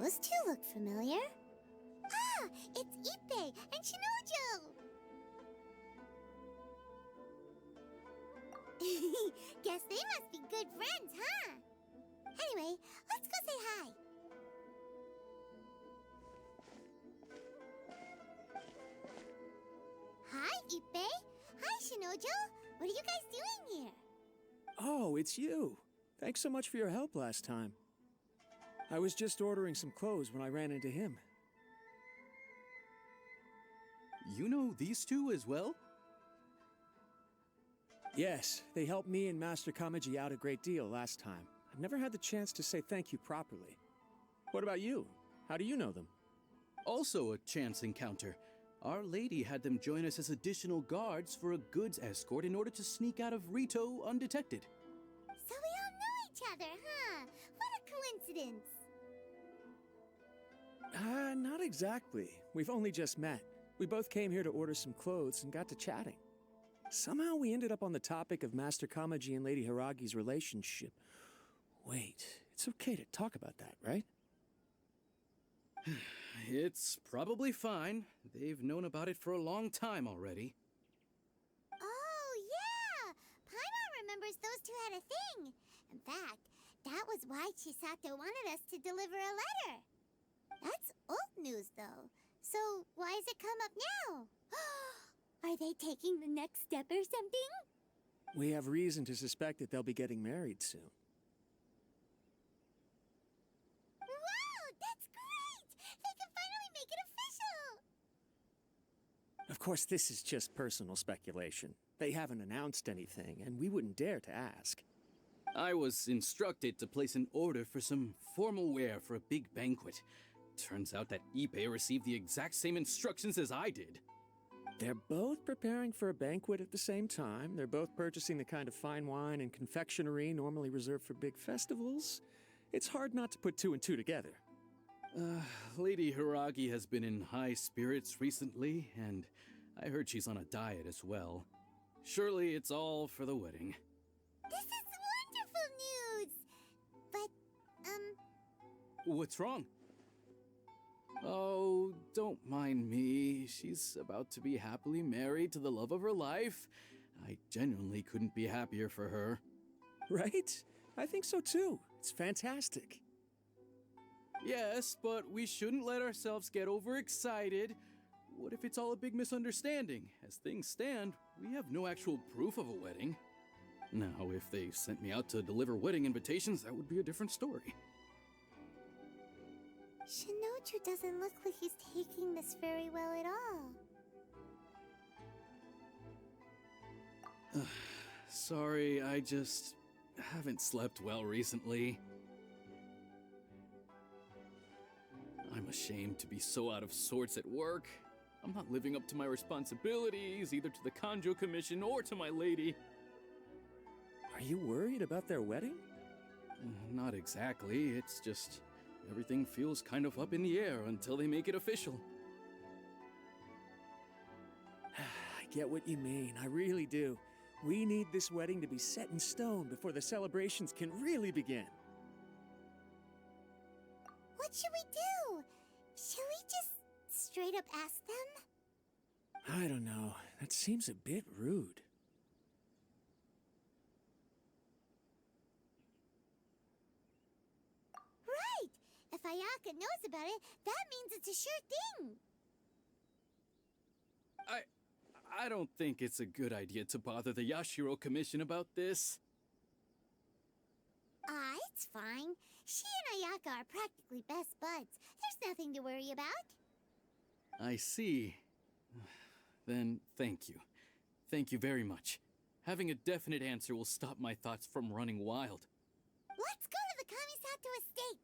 Those two look familiar. Ah, it's Ippei and Shinojo! Guess they must be good friends, huh? Anyway, let's go say hi. Hi, Ippei. Hi, Shinojo. What are you guys doing here? Oh, it's you. Thanks so much for your help last time. I was just ordering some clothes when I ran into him. You know these two as well? Yes, they helped me and Master Kamaji out a great deal last time. I've never had the chance to say thank you properly. What about you? How do you know them? Also a chance encounter. Our lady had them join us as additional guards for a goods escort in order to sneak out of Rito undetected. So we all know each other, huh? What a coincidence. Not exactly. We've only just met. We both came here to order some clothes and got to chatting. Somehow we ended up on the topic of Master Kamaji and Lady Hiragi's relationship. Wait, it's okay to talk about that, right? It's probably fine. They've known about it for a long time already. Oh, yeah! Paimon remembers those two had a thing. In fact, that was why Chisato wanted us to deliver a letter. That's old news, though. So why has it come up now? Are they taking the next step or something? We have reason to suspect that they'll be getting married soon. Wow, that's great! They can finally make it official! Of course, this is just personal speculation. They haven't announced anything, and we wouldn't dare to ask. I was instructed to place an order for some formal wear for a big banquet. Turns out that Ippei received the exact same instructions as I did. They're both preparing for a banquet at the same time. They're both purchasing the kind of fine wine and confectionery normally reserved for big festivals. It's hard not to put two and two together. Lady Hiragi has been in high spirits recently, and I heard she's on a diet as well. Surely it's all for the wedding. This is wonderful news! But, What's wrong? Oh, don't mind me. She's about to be happily married to the love of her life. I genuinely couldn't be happier for her. Right? I think so too. It's fantastic. Yes, but we shouldn't let ourselves get overexcited. What if it's all a big misunderstanding? As things stand, we have no actual proof of a wedding. Now, if they sent me out to deliver wedding invitations, that would be a different story. Shinoju doesn't look like he's taking this very well at all. Sorry, I just haven't slept well recently. I'm ashamed to be so out of sorts at work. I'm not living up to my responsibilities, either to the Kanjou Commission or to my lady. Are you worried about their wedding? Not exactly, it's just everything feels kind of up in the air until they make it official. I get what you mean, I really do. We need this wedding to be set in stone before the celebrations can really begin. What should we do? Should we just straight up ask them? I don't know. That seems a bit rude. Right! If Ayaka knows about it, that means it's a sure thing. I don't think it's a good idea to bother the Yashiro Commission about this. It's fine. She and Ayaka are practically best buds. There's nothing to worry about. I see. Then thank you. Thank you very much. Having a definite answer will stop my thoughts from running wild. Let's go to the Kamisato estate.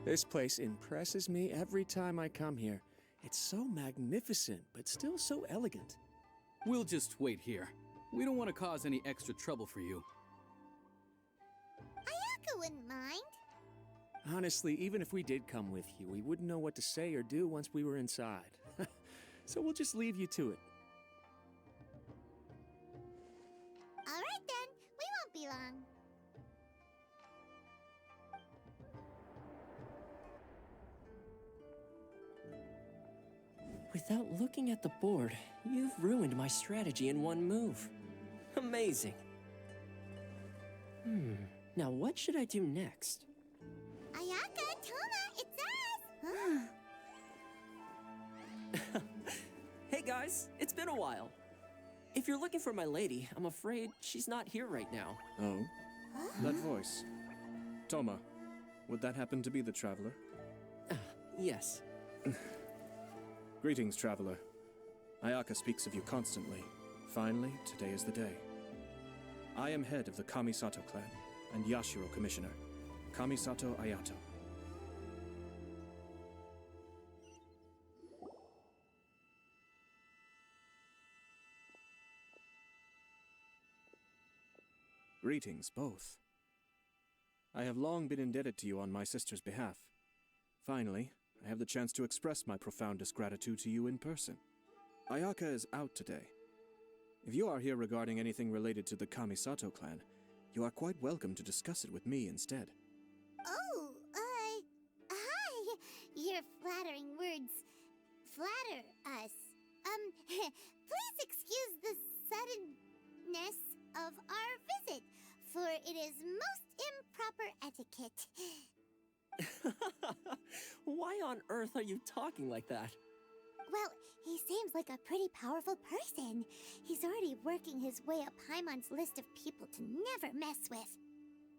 This place impresses me every time I come here. It's so magnificent, but still so elegant. We'll just wait here. We don't want to cause any extra trouble for you. Ayaka wouldn't mind. Honestly, even if we did come with you, we wouldn't know what to say or do once we were inside. So we'll just leave you to it. All right then, we won't be long. Without looking at the board, you've ruined my strategy in one move. Amazing. Now what should I do next? Ayaka, Toma, it's us! Hey guys, it's been a while. If you're looking for my lady, I'm afraid she's not here right now. Oh? That voice. Toma, would that happen to be the traveler? Yes. Greetings, traveler. Ayaka speaks of you constantly. Finally, today is the day. I am head of the Kamisato clan and Yashiro commissioner, Kamisato Ayato. Greetings, both. I have long been indebted to you on my sister's behalf. Finally, I have the chance to express my profoundest gratitude to you in person. Ayaka is out today. If you are here regarding anything related to the Kamisato clan, you are quite welcome to discuss it with me instead. Oh, hi. Your flattering words flatter us. Please excuse the suddenness of our visit, for it is most improper etiquette. Why on earth are you talking like that? Well, he seems like a pretty powerful person. He's already working his way up Paimon's list of people to never mess with.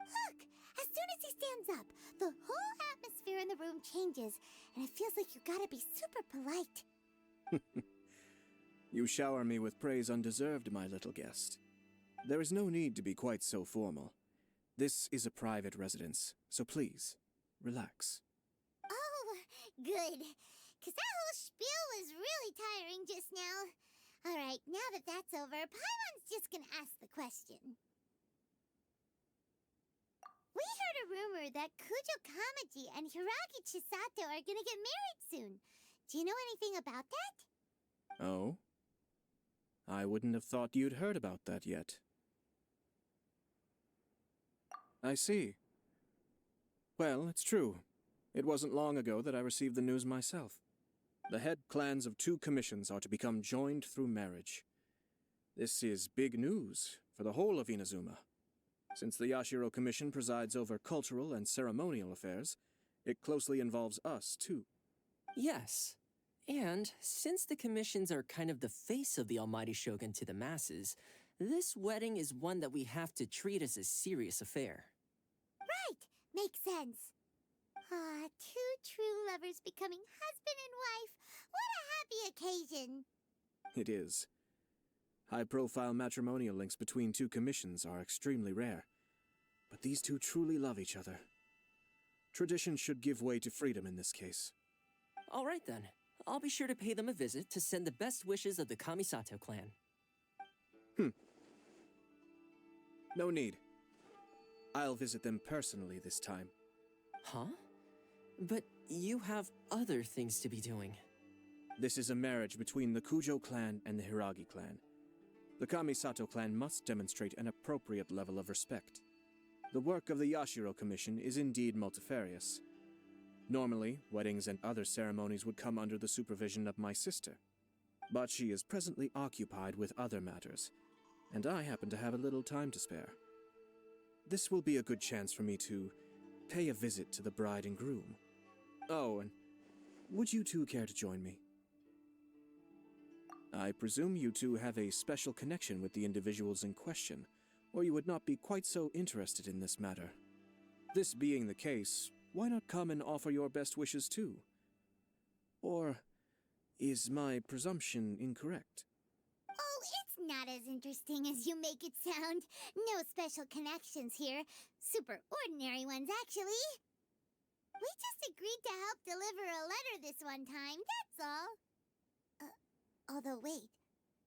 Look, as soon as he stands up, the whole atmosphere in the room changes, and it feels like you gotta be super polite. You shower me with praise undeserved, my little guest. There is no need to be quite so formal. This is a private residence, so please, relax. Oh, good. Because that whole spiel was really tiring just now. Alright, now that that's over, Paimon's just gonna ask the question. We heard a rumor that Kujo Kamaji and Hiragi Chisato are gonna get married soon. Do you know anything about that? Oh? I wouldn't have thought you'd heard about that yet. I see. Well, it's true. It wasn't long ago that I received the news myself. The head clans of 2 commissions are to become joined through marriage. This is big news for the whole of Inazuma. Since the Yashiro Commission presides over cultural and ceremonial affairs, it closely involves us, too. Yes. And since the commissions are kind of the face of the almighty shogun to the masses, this wedding is one that we have to treat as a serious affair. Right, makes sense. Ah, 2 true lovers becoming husband and wife. What a happy occasion. It is. High-profile matrimonial links between 2 commissions are extremely rare. But these 2 truly love each other. Tradition should give way to freedom in this case. All right then. I'll be sure to pay them a visit to send the best wishes of the Kamisato clan. No need. I'll visit them personally this time. Huh? But you have other things to be doing. This is a marriage between the Kujo clan and the Hiragi clan. The Kamisato clan must demonstrate an appropriate level of respect. The work of the Yashiro Commission is indeed multifarious. Normally, weddings and other ceremonies would come under the supervision of my sister. But she is presently occupied with other matters, and I happen to have a little time to spare. This will be a good chance for me to pay a visit to the bride and groom. Oh, and would you two care to join me? I presume you two have a special connection with the individuals in question, or you would not be quite so interested in this matter. This being the case, why not come and offer your best wishes too? Or is my presumption incorrect? Oh, it's not as interesting as you make it sound. No special connections here. Super ordinary ones, actually. We just agreed to help deliver a letter this one time, that's all. Although, wait.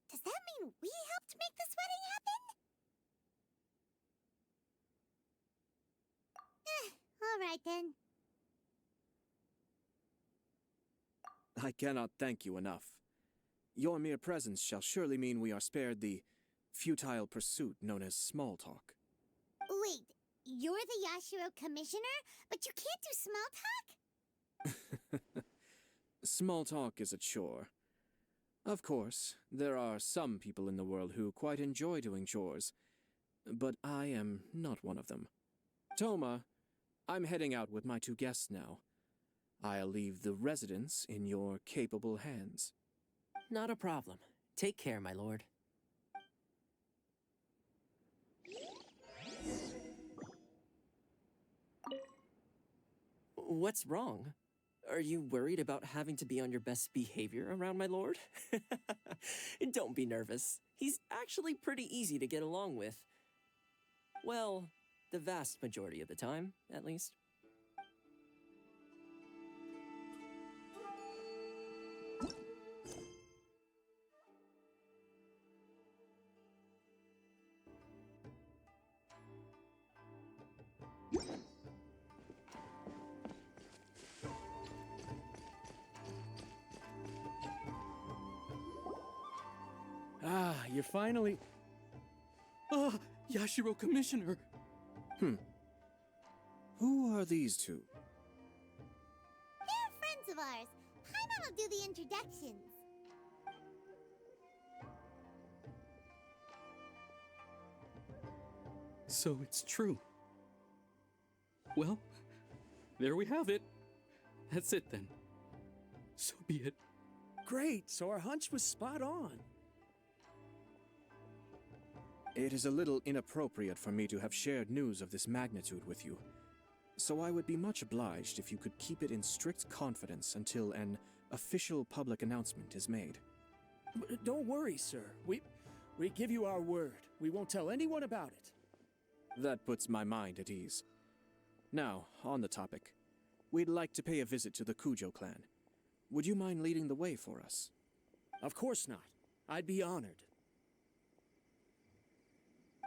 Does that mean we helped make this wedding happen? All right then. I cannot thank you enough. Your mere presence shall surely mean we are spared the futile pursuit known as small talk. Wait, you're the Yashiro Commissioner, but you can't do small talk? Small talk is a chore. Of course, there are some people in the world who quite enjoy doing chores, but I am not one of them. Toma, I'm heading out with my two guests now. I'll leave the residence in your capable hands. Not a problem. Take care, my lord. What's wrong? Are you worried about having to be on your best behavior around my lord? Don't be nervous. He's actually pretty easy to get along with. Well, the vast majority of the time, at least. Ah, you're finally... Ah, Yashiro Commissioner! Who are these two? They're friends of ours. Paimon will do the introductions. So it's true. Well, there we have it. That's it then. So be it. Great, so our hunch was spot on. It is a little inappropriate for me to have shared news of this magnitude with you, so I would be much obliged if you could keep it in strict confidence until an official public announcement is made. Don't worry, sir. We give you our word. We won't tell anyone about it. That puts my mind at ease. Now, on the topic. We'd like to pay a visit to the Kanjou clan. Would you mind leading the way for us? Of course not. I'd be honored.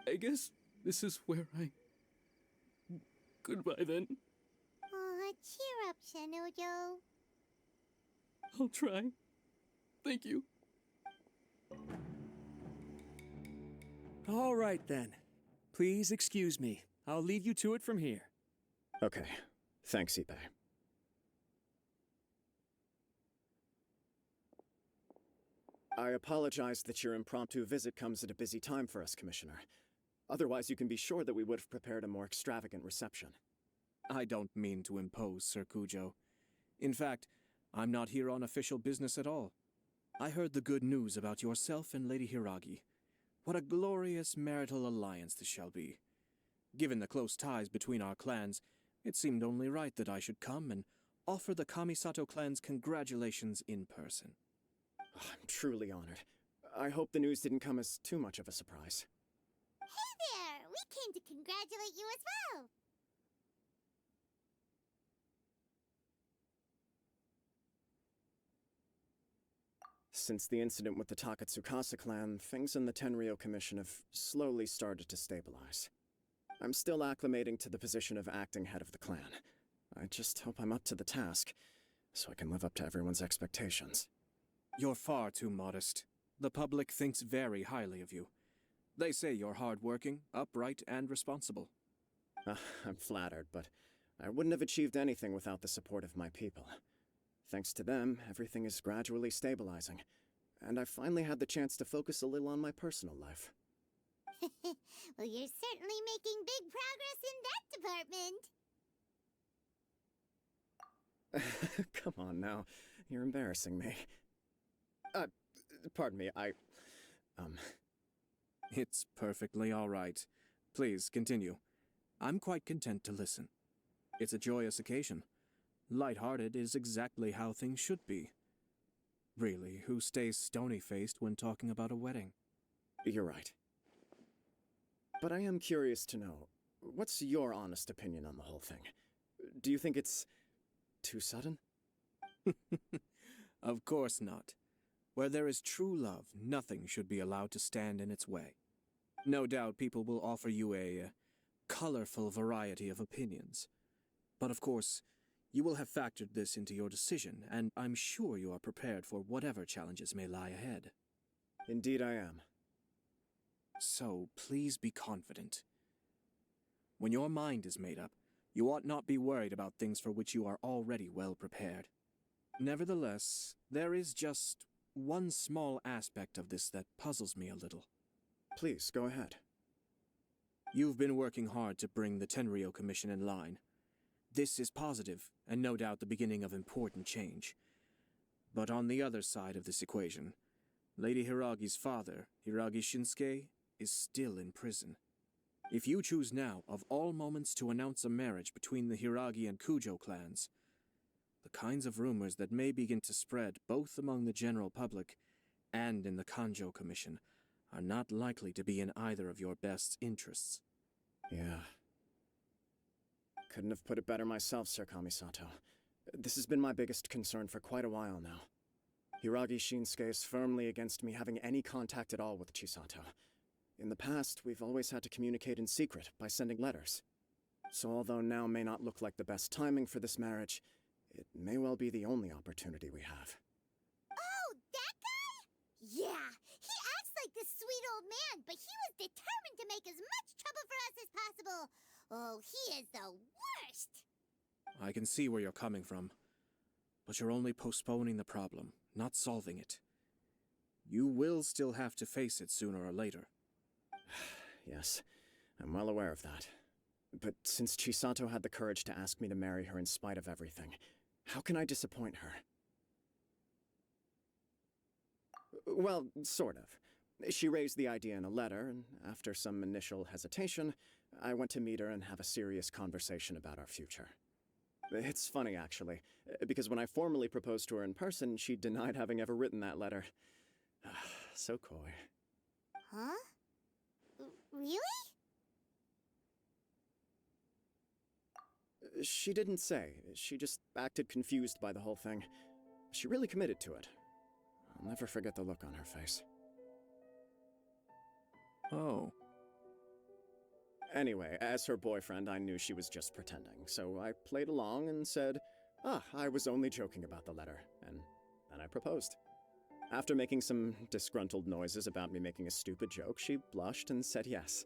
I guess this is where I... Goodbye then. Aw, cheer up, Shanojo. I'll try. Thank you. All right then. Please excuse me. I'll leave you to it from here. Okay. Thanks, Ippei. I apologize that your impromptu visit comes at a busy time for us, Commissioner. Otherwise, you can be sure that we would have prepared a more extravagant reception. I don't mean to impose, Sir Kanjou. In fact, I'm not here on official business at all. I heard the good news about yourself and Lady Hiragi. What a glorious marital alliance this shall be. Given the close ties between our clans, it seemed only right that I should come and offer the Kamisato clan's congratulations in person. I'm truly honored. I hope the news didn't come as too much of a surprise. Hey there! We came to congratulate you as well! Since the incident with the Takatsukasa clan, things in the Tenryou Commission have slowly started to stabilize. I'm still acclimating to the position of acting head of the clan. I just hope I'm up to the task, so I can live up to everyone's expectations. You're far too modest. The public thinks very highly of you. They say you're hardworking, upright, and responsible. I'm flattered, but I wouldn't have achieved anything without the support of my people. Thanks to them, everything is gradually stabilizing, and I've finally had the chance to focus a little on my personal life. Well, you're certainly making big progress in that department. Come on now, you're embarrassing me. Pardon me, It's perfectly all right. Please, continue. I'm quite content to listen. It's a joyous occasion. Light-hearted is exactly how things should be. Really, who stays stony-faced when talking about a wedding? You're right. But I am curious to know, what's your honest opinion on the whole thing? Do you think it's too sudden? Of course not. Where there is true love, nothing should be allowed to stand in its way. No doubt people will offer you a colorful variety of opinions. But of course, you will have factored this into your decision, and I'm sure you are prepared for whatever challenges may lie ahead. Indeed I am. So, please be confident. When your mind is made up, you ought not be worried about things for which you are already well prepared. Nevertheless, there is just one small aspect of this that puzzles me a little. Please, go ahead. You've been working hard to bring the Tenryou Commission in line. This is positive, and no doubt the beginning of important change. But on the other side of this equation, Lady Hiragi's father, Hiragi Shinsuke, is still in prison. If you choose now, of all moments, to announce a marriage between the Hiragi and Kujo clans, the kinds of rumors that may begin to spread both among the general public and in the Kanjou Commission are not likely to be in either of your best interests. Yeah. Couldn't have put it better myself, Sir Kamisato. This has been my biggest concern for quite a while now. Hiragi Shinsuke is firmly against me having any contact at all with Chisato. In the past, we've always had to communicate in secret by sending letters. So although now may not look like the best timing for this marriage, it may well be the only opportunity we have. Oh, that guy? Yeah, he acts like this sweet old man, but he was determined to make as much trouble for us as possible. Oh, he is the worst! I can see where you're coming from, but you're only postponing the problem, not solving it. You will still have to face it sooner or later. Yes, I'm well aware of that. But since Chisato had the courage to ask me to marry her in spite of everything, how can I disappoint her? Well, sort of. She raised the idea in a letter, and after some initial hesitation, I went to meet her and have a serious conversation about our future. It's funny, actually, because when I formally proposed to her in person, she denied having ever written that letter. So coy. Huh? Really? She didn't say. She just acted confused by the whole thing. She really committed to it. I'll never forget the look on her face. Oh. Anyway, as her boyfriend, I knew she was just pretending, so I played along and said, I was only joking about the letter, and then I proposed. After making some disgruntled noises about me making a stupid joke, she blushed and said yes.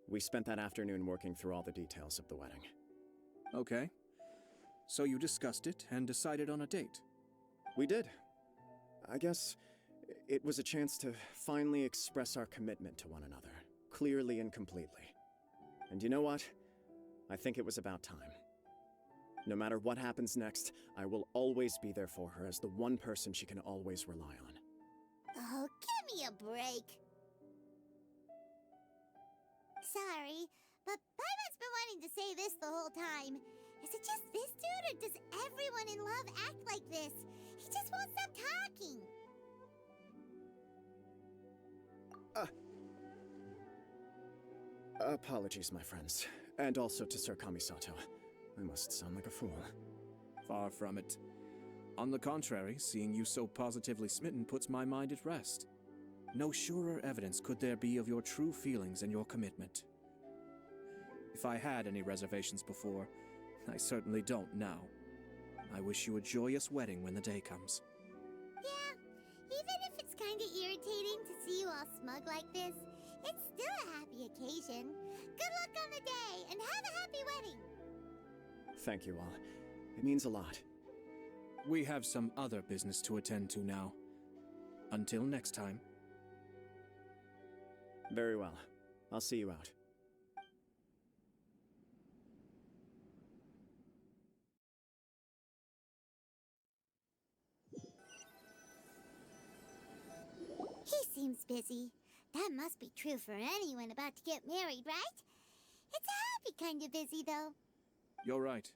We spent that afternoon working through all the details of the wedding. Okay. So you discussed it and decided on a date? We did. I guess it was a chance to finally express our commitment to one another, clearly and completely. And you know what? I think it was about time. No matter what happens next, I will always be there for her as the one person she can always rely on. Oh, give me a break. Sorry, but Paimon's been wanting to say this the whole time. Is it just this dude, or does everyone in love act like this? He just won't stop talking. Apologies, my friends. And also to Sir Kamisato. I must sound like a fool. Far from it. On the contrary, seeing you so positively smitten puts my mind at rest. No surer evidence could there be of your true feelings and your commitment. If I had any reservations before, I certainly don't now. I wish you a joyous wedding when the day comes. Yeah, even if it's kinda irritating to see you all smug like this, it's still a happy occasion. Good luck on the day, and have a happy wedding! Thank you all. It means a lot. We have some other business to attend to now. Until next time. Very well. I'll see you out. He seems busy. That must be true for anyone about to get married, right? It's a happy kind of busy, though. You're right.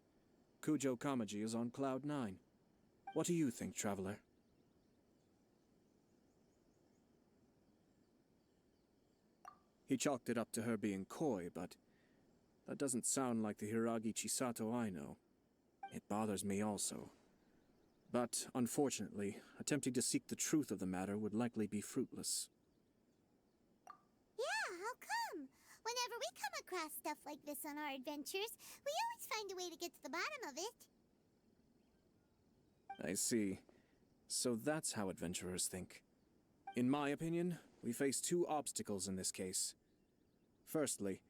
Kujo Kamaji is on cloud 9. What do you think, traveler? He chalked it up to her being coy, but that doesn't sound like the Hiragi Chisato I know. It bothers me also. But, unfortunately, attempting to seek the truth of the matter would likely be fruitless. Yeah, how come? Whenever we come across stuff like this on our adventures, we always find a way to get to the bottom of it. I see. So that's how adventurers think. In my opinion, we face two obstacles in this case. Firstly,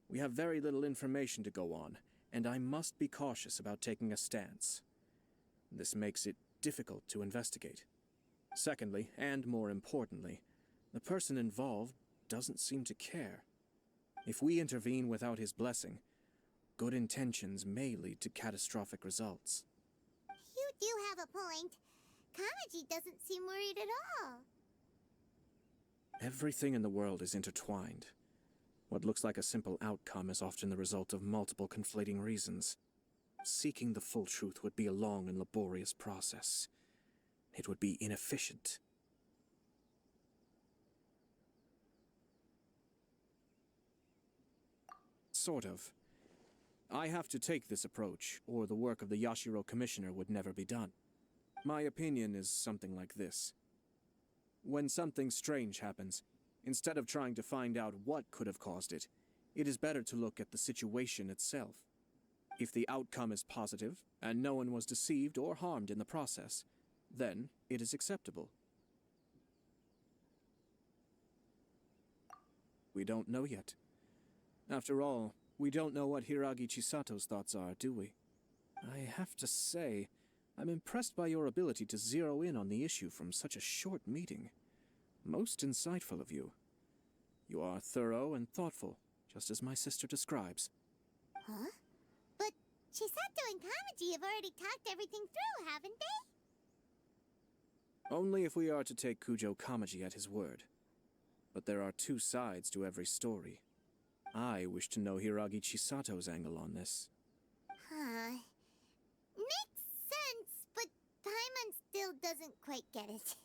we have very little information to go on, and I must be cautious about taking a stance. This makes it difficult to investigate. Secondly, and more importantly, the person involved doesn't seem to care. If we intervene without his blessing, good intentions may lead to catastrophic results. You do have a point. Kamaji doesn't seem worried at all. Everything in the world is intertwined. What looks like a simple outcome is often the result of multiple conflating reasons. Seeking the full truth would be a long and laborious process. It would be inefficient. Sort of. I have to take this approach, or the work of the Yashiro Commissioner would never be done. My opinion is something like this. When something strange happens, instead of trying to find out what could have caused it, it is better to look at the situation itself. If the outcome is positive, and no one was deceived or harmed in the process, then it is acceptable. We don't know yet. After all, we don't know what Hiragi Chisato's thoughts are, do we? I have to say, I'm impressed by your ability to zero in on the issue from such a short meeting. Most insightful of you. You are thorough and thoughtful, just as my sister describes. Huh? But Chisato and Kamaji have already talked everything through, haven't they? Only if we are to take Kujo Kamaji at his word. But there are two sides to every story. I wish to know Hiragi Chisato's angle on this. Huh. Makes sense, but Paimon still doesn't quite get it.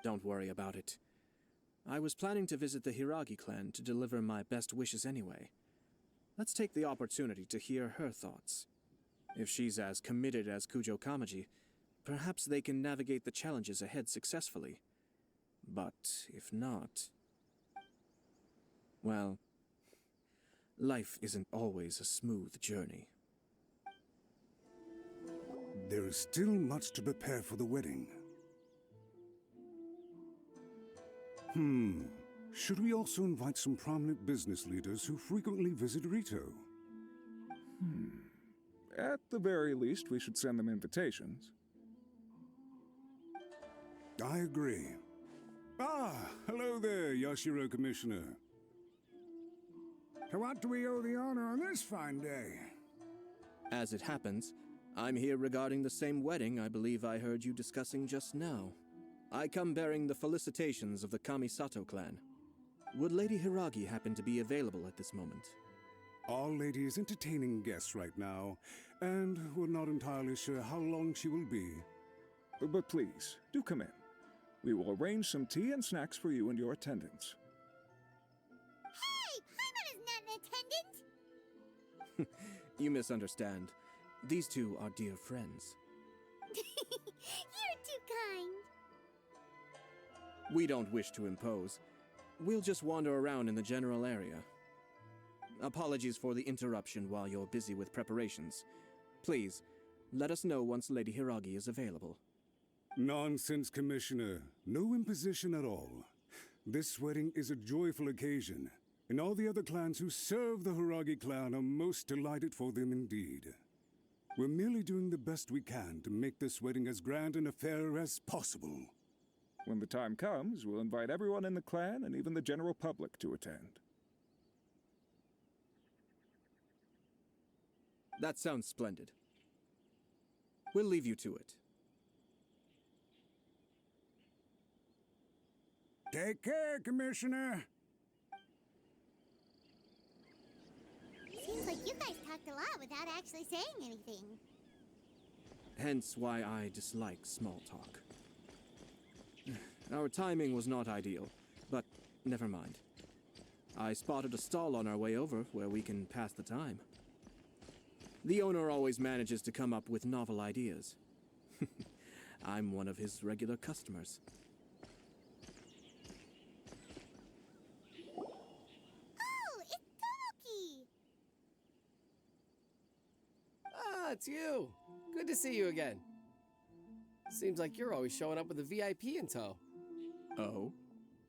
Don't worry about it. I was planning to visit the Hiragi clan to deliver my best wishes anyway. Let's take the opportunity to hear her thoughts. If she's as committed as Kujo Kamaji, perhaps they can navigate the challenges ahead successfully. But if not... well, life isn't always a smooth journey. There is still much to prepare for the wedding. Should we also invite some prominent business leaders who frequently visit Rito? At the very least, we should send them invitations. I agree. Ah, hello there, Yashiro Commissioner. To what do we owe the honor on this fine day? As it happens, I'm here regarding the same wedding I believe I heard you discussing just now. I come bearing the felicitations of the Kamisato clan. Would Lady Hiragi happen to be available at this moment? Our lady is entertaining guests right now, and we're not entirely sure how long she will be. But please, do come in. We will arrange some tea and snacks for you and your attendants. Hey, Paimon is not an attendant! You misunderstand. These two are dear friends. You're too kind. We don't wish to impose. We'll just wander around in the general area. Apologies for the interruption while you're busy with preparations. Please, let us know once Lady Hiragi is available. Nonsense, Commissioner. No imposition at all. This wedding is a joyful occasion. and all the other clans who serve the Haragi clan are most delighted for them indeed. We're merely doing the best we can to make this wedding as grand an affair as possible. When the time comes, we'll invite everyone in the clan and even the general public to attend. That sounds splendid. We'll leave you to it. Take care, Commissioner. Seems like you guys talked a lot without actually saying anything. Hence why I dislike small talk. Our timing was not ideal, but never mind. I spotted a stall on our way over where we can pass the time. The owner always manages to come up with novel ideas. I'm one of his regular customers. Oh, it's Tomoki! Ah, it's you. Good to see you again. Seems like you're always showing up with a VIP in tow. Oh?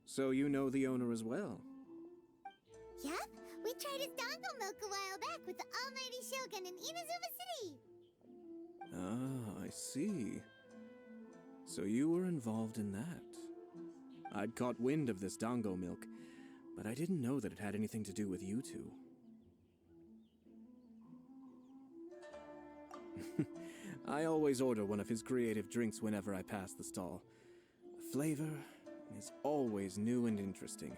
So you know the owner as well? Yup, we tried his dango milk a while back with the almighty Shogun in Inazuma City. Ah, I see. So you were involved in that. I'd caught wind of this dango milk, but I didn't know that it had anything to do with you two. I always order one of his creative drinks whenever I pass the stall. The flavor is always new and interesting.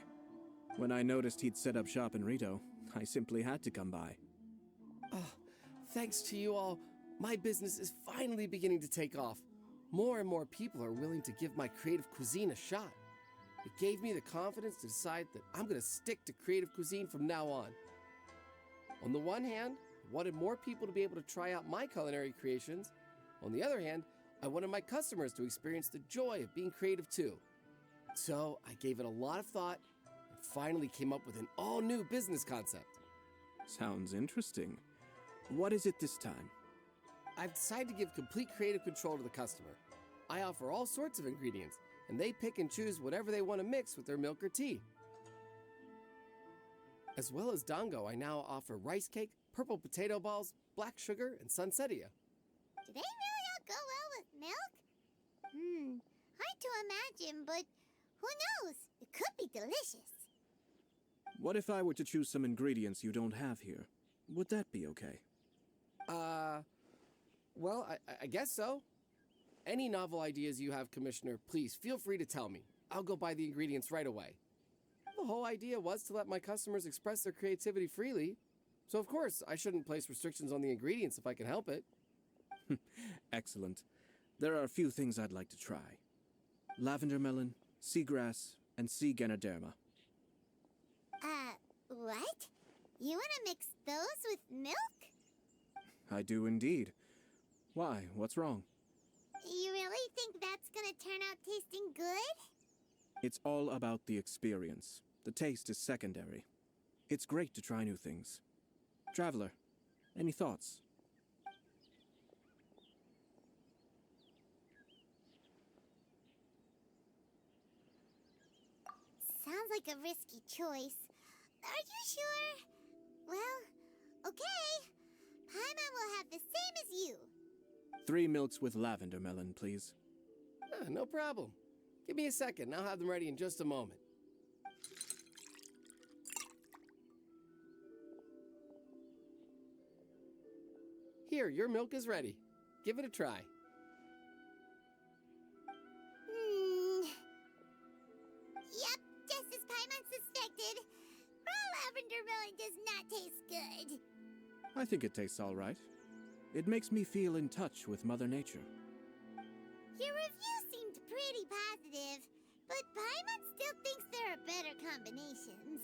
When I noticed he'd set up shop in Rito, I simply had to come by. Oh, thanks to you all, my business is finally beginning to take off. More and more people are willing to give my creative cuisine a shot. It gave me the confidence to decide that I'm going to stick to creative cuisine from now on. On the one hand, I wanted more people to be able to try out my culinary creations. On the other hand, I wanted my customers to experience the joy of being creative too. So I gave it a lot of thought and finally came up with an all-new business concept. Sounds interesting. What is it this time? I've decided to give complete creative control to the customer. I offer all sorts of ingredients, and they pick and choose whatever they want to mix with their milk or tea. As well as dango, I now offer rice cake, purple potato balls, black sugar, and sunsettia. Do they really all go well with milk? Hard to imagine, but who knows? It could be delicious. What if I were to choose some ingredients you don't have here? Would that be okay? Well, I guess so. Any novel ideas you have, Commissioner, please feel free to tell me. I'll go buy the ingredients right away. The whole idea was to let my customers express their creativity freely. So of course, I shouldn't place restrictions on the ingredients if I can help it. Excellent. There are a few things I'd like to try. Lavender melon, seagrass, and sea ganoderma. What? You want to mix those with milk? I do indeed. Why? What's wrong? You really think that's gonna turn out tasting good? It's all about the experience. The taste is secondary. It's great to try new things. Traveler, any thoughts? Sounds like a risky choice. Are you sure? Well, okay. Paimon will have the same as you. 3 milks with lavender melon, please. No problem. Give me a second, I'll have them ready in just a moment. Here, your milk is ready. Give it a try. Yep, just as Paimon suspected. Raw lavender melon does not taste good. I think it tastes all right. It makes me feel in touch with Mother Nature. Your review seemed pretty positive, but Paimon still thinks there are better combinations.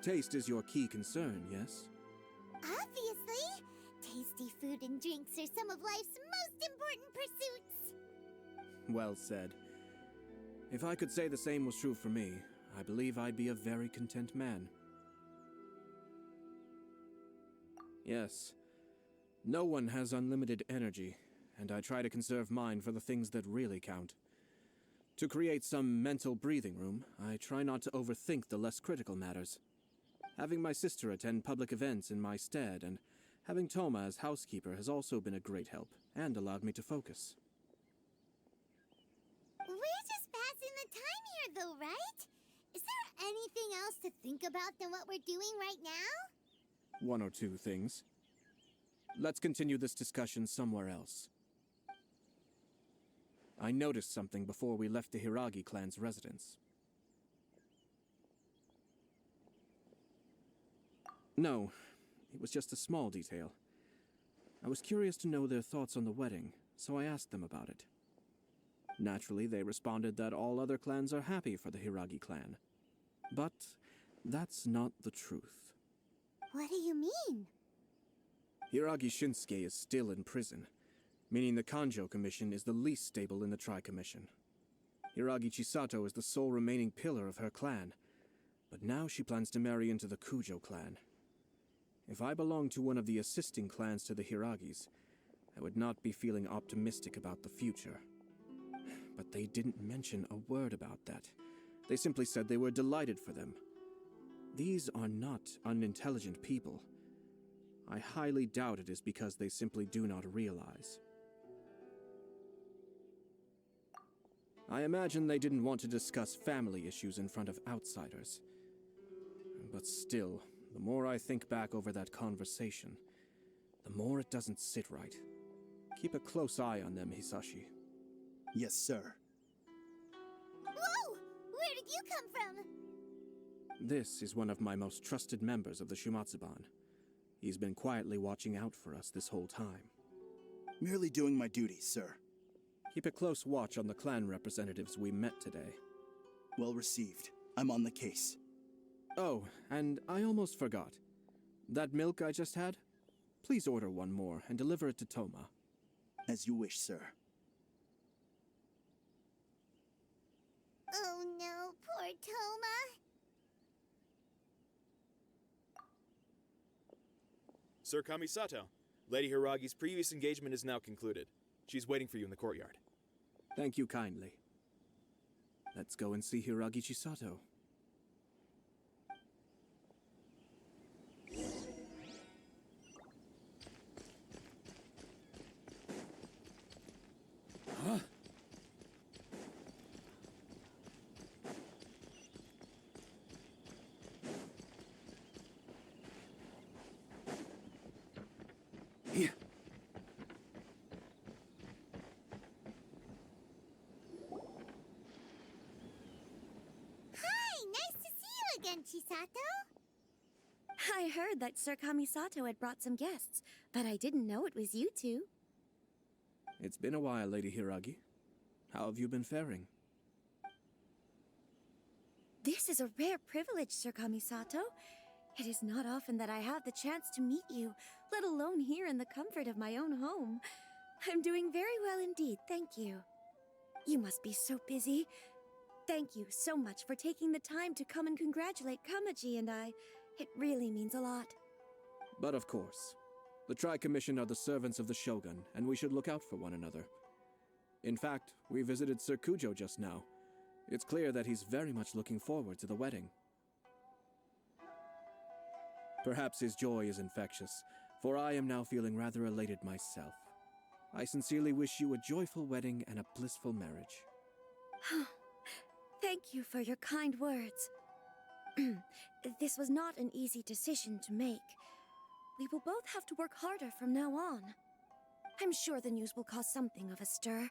Taste is your key concern, yes? Obviously! Tasty food and drinks are some of life's most important pursuits. Well said. If I could say the same was true for me, I believe I'd be a very content man. Yes. No one has unlimited energy, and I try to conserve mine for the things that really count. To create some mental breathing room, I try not to overthink the less critical matters. Having my sister attend public events in my stead and having Toma as housekeeper has also been a great help and allowed me to focus. We're just passing the time here, though, right? Is there anything else to think about than what we're doing right now? One or two things. Let's continue this discussion somewhere else. I noticed something before we left the Hiragi clan's residence. No, it was just a small detail. I was curious to know their thoughts on the wedding, so I asked them about it. Naturally, they responded that all other clans are happy for the Hiragi clan. But that's not the truth. What do you mean? Hiragi Shinsuke is still in prison, meaning the Kanjou Commission is the least stable in the Tri Commission. Hiragi Chisato is the sole remaining pillar of her clan, but now she plans to marry into the Kujo clan. If I belonged to one of the assisting clans to the Hiragis, I would not be feeling optimistic about the future. But they didn't mention a word about that. They simply said they were delighted for them. These are not unintelligent people. I highly doubt it is because they simply do not realize. I imagine they didn't want to discuss family issues in front of outsiders. But still, the more I think back over that conversation, the more it doesn't sit right. Keep a close eye on them, Hisashi. Yes, sir. Whoa! Where did you come from? This is one of my most trusted members of the Shumatsuban. He's been quietly watching out for us this whole time. Merely doing my duties, sir. Keep a close watch on the clan representatives we met today. Well received. I'm on the case. Oh, and I almost forgot. That milk I just had? Please order one more and deliver it to Toma. As you wish, sir. Oh no, poor Toma. Sir Kamisato, Lady Hiragi's previous engagement is now concluded. She's waiting for you in the courtyard. Thank you kindly. Let's go and see Hiragi Chisato. Huh? Yeah. Hi, nice to see you again, Chisato. I heard that Sir Kamisato had brought some guests, but I didn't know it was you two. It's been a while, Lady Hiragi. How have you been faring? This is a rare privilege, Sir Kamisato. It is not often that I have the chance to meet you, let alone here in the comfort of my own home. I'm doing very well indeed, thank you. You must be so busy. Thank you so much for taking the time to come and congratulate Kamaji and I. It really means a lot. But of course, the Tri Commission are the servants of the Shogun, and we should look out for one another. In fact, we visited Sir Kujo just now. It's clear that he's very much looking forward to the wedding. Perhaps his joy is infectious, for I am now feeling rather elated myself. I sincerely wish you a joyful wedding and a blissful marriage. Thank you for your kind words. This was not an easy decision to make. We will both have to work harder from now on. I'm sure the news will cause something of a stir.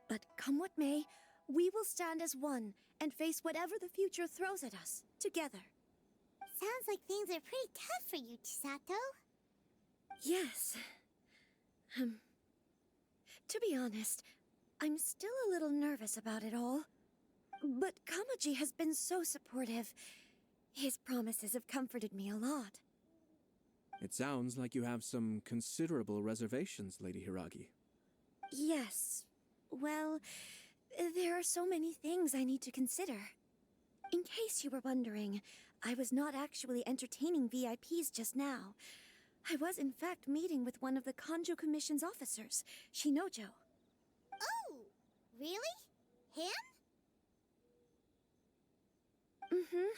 But come what may, we will stand as one and face whatever the future throws at us, together. Sounds like things are pretty tough for you, Chisato. Yes. To be honest, I'm still a little nervous about it all. But Kamaji has been so supportive. His promises have comforted me a lot. It sounds like you have some considerable reservations, Lady Hiragi. Yes. Well, there are so many things I need to consider. In case you were wondering, I was not actually entertaining VIPs just now. I was in fact meeting with one of the Kanjou Commission's officers, Shinojo. Oh, really? Him? Mm-hmm.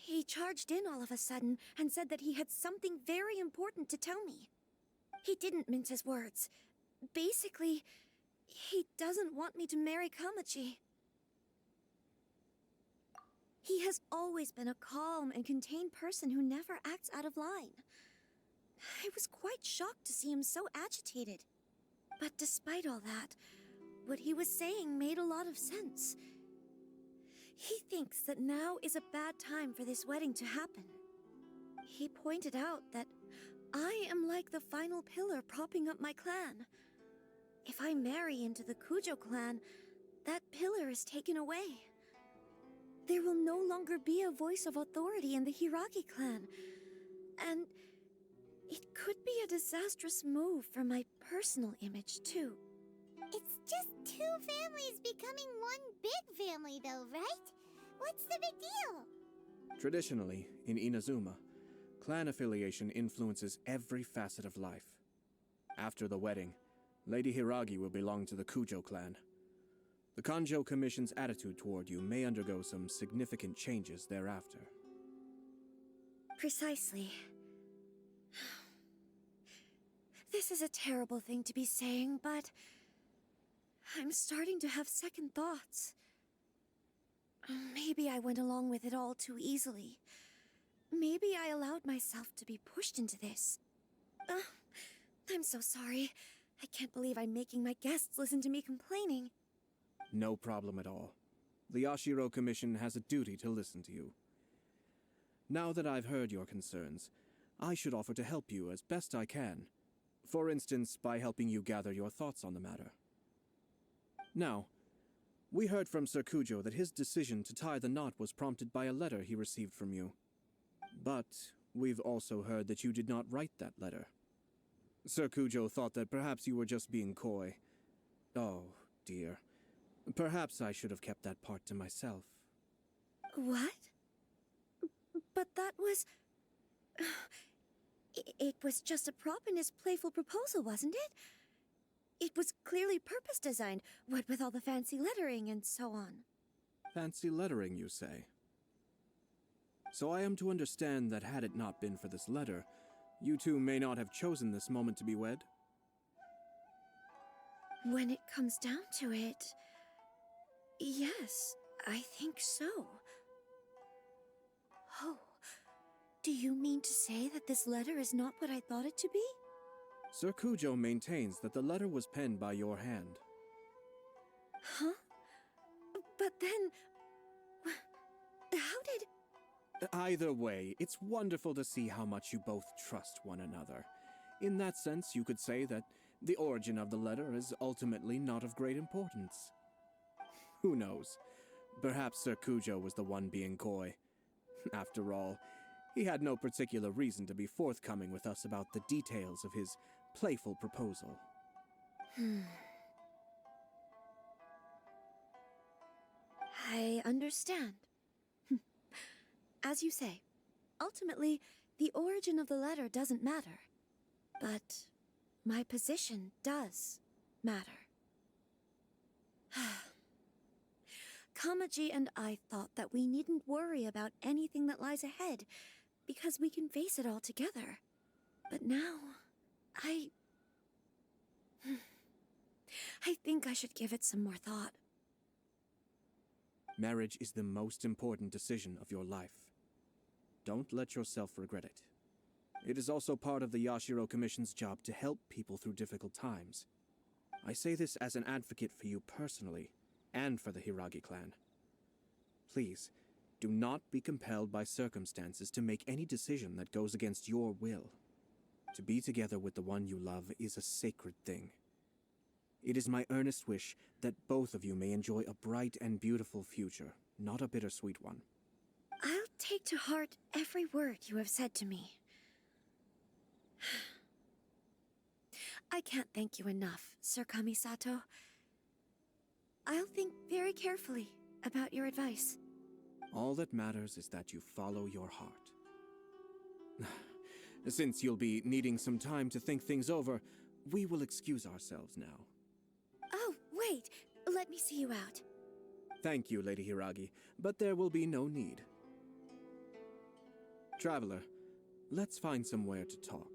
He charged in all of a sudden and said that he had something very important to tell me. He didn't mince his words. Basically, he doesn't want me to marry Kamachi. He has always been a calm and contained person who never acts out of line. I was quite shocked to see him so agitated. But despite all that, what he was saying made a lot of sense. He thinks that now is a bad time for this wedding to happen. He pointed out that I am like the final pillar propping up my clan. If I marry into the Kujo clan, that pillar is taken away. There will no longer be a voice of authority in the Hiragi clan. And it could be a disastrous move for my personal image, too. It's just two families becoming one big family, though, right? What's the big deal? Traditionally, in Inazuma, clan affiliation influences every facet of life. After the wedding, Lady Hiragi will belong to the Kujo clan. The Kanjou Commission's attitude toward you may undergo some significant changes thereafter. Precisely. This is a terrible thing to be saying, but I'm starting to have second thoughts. Maybe I went along with it all too easily. Maybe I allowed myself to be pushed into this. I'm so sorry. I can't believe I'm making my guests listen to me complaining. No problem at all. The Yashiro Commission has a duty to listen to you. Now that I've heard your concerns, I should offer to help you as best I can. For instance, by helping you gather your thoughts on the matter. Now, we heard from Sir Kujo that his decision to tie the knot was prompted by a letter he received from you. But we've also heard that you did not write that letter. Sir Kujo thought that perhaps you were just being coy. Oh, dear. Perhaps I should have kept that part to myself. What? But that was... It was just a prop in his playful proposal, wasn't it? It was clearly purpose designed, what with all the fancy lettering and so on. Fancy lettering, you say? So I am to understand that had it not been for this letter, you two may not have chosen this moment to be wed? When it comes down to it... yes, I think so. Oh, do you mean to say that this letter is not what I thought it to be? Sir Kujo maintains that the letter was penned by your hand. Huh? But then... how did... Either way, it's wonderful to see how much you both trust one another. In that sense, you could say that the origin of the letter is ultimately not of great importance. Who knows? Perhaps Sir Kujo was the one being coy. After all, he had no particular reason to be forthcoming with us about the details of his playful proposal. I understand. As you say, ultimately, the origin of the letter doesn't matter. But my position does matter. Kamaji and I thought that we needn't worry about anything that lies ahead, because we can face it all together. But now, I think I should give it some more thought. Marriage is the most important decision of your life. Don't let yourself regret it. It is also part of the Yashiro Commission's job to help people through difficult times. I say this as an advocate for you personally, and for the Hiragi clan. Please, do not be compelled by circumstances to make any decision that goes against your will. To be together with the one you love is a sacred thing. It is my earnest wish that both of you may enjoy a bright and beautiful future, not a bittersweet one. I'll take to heart every word you have said to me. I can't thank you enough, Sir Kamisato. I'll think very carefully about your advice. All that matters is that you follow your heart. Since you'll be needing some time to think things over, we will excuse ourselves now. Oh, wait! Let me see you out. Thank you, Lady Hiragi, but there will be no need. Traveler, let's find somewhere to talk.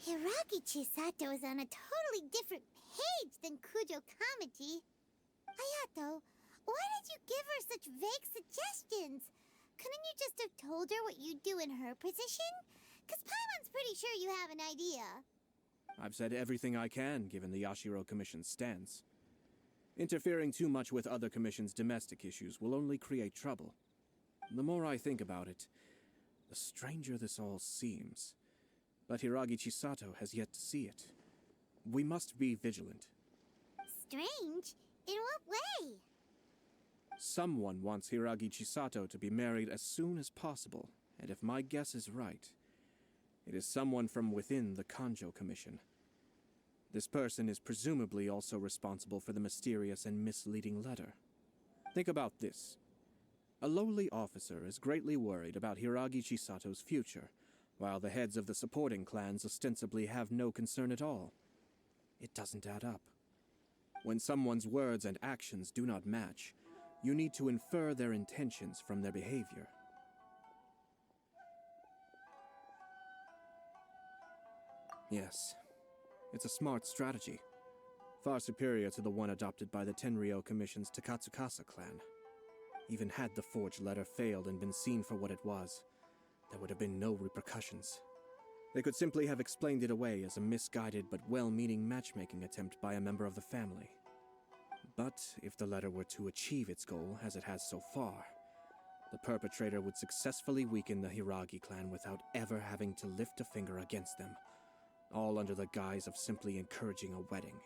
Hiragi Chisato is on a totally different page than Kujo Kamaji. Ayato, why did you give her such vague suggestions? Couldn't you just have told her what you'd do in her position? 'Cause Paimon's pretty sure you have an idea. I've said everything I can, given the Yashiro Commission's stance. Interfering too much with other commissions' domestic issues will only create trouble. The more I think about it, the stranger this all seems. But Hiragi Chisato has yet to see it. We must be vigilant. Strange? In what way? Someone wants Hiragi Chisato to be married as soon as possible, and if my guess is right, it is someone from within the Kanjou Commission. This person is presumably also responsible for the mysterious and misleading letter. Think about this. A lowly officer is greatly worried about Hiragi Chisato's future, while the heads of the supporting clans ostensibly have no concern at all. It doesn't add up. When someone's words and actions do not match, you need to infer their intentions from their behavior. Yes, it's a smart strategy, far superior to the one adopted by the Tenryou Commission's Takatsukasa clan. Even had the forged letter failed and been seen for what it was, there would have been no repercussions. They could simply have explained it away as a misguided but well-meaning matchmaking attempt by a member of the family. But if the letter were to achieve its goal, as it has so far, the perpetrator would successfully weaken the Hiragi clan without ever having to lift a finger against them, all under the guise of simply encouraging a wedding.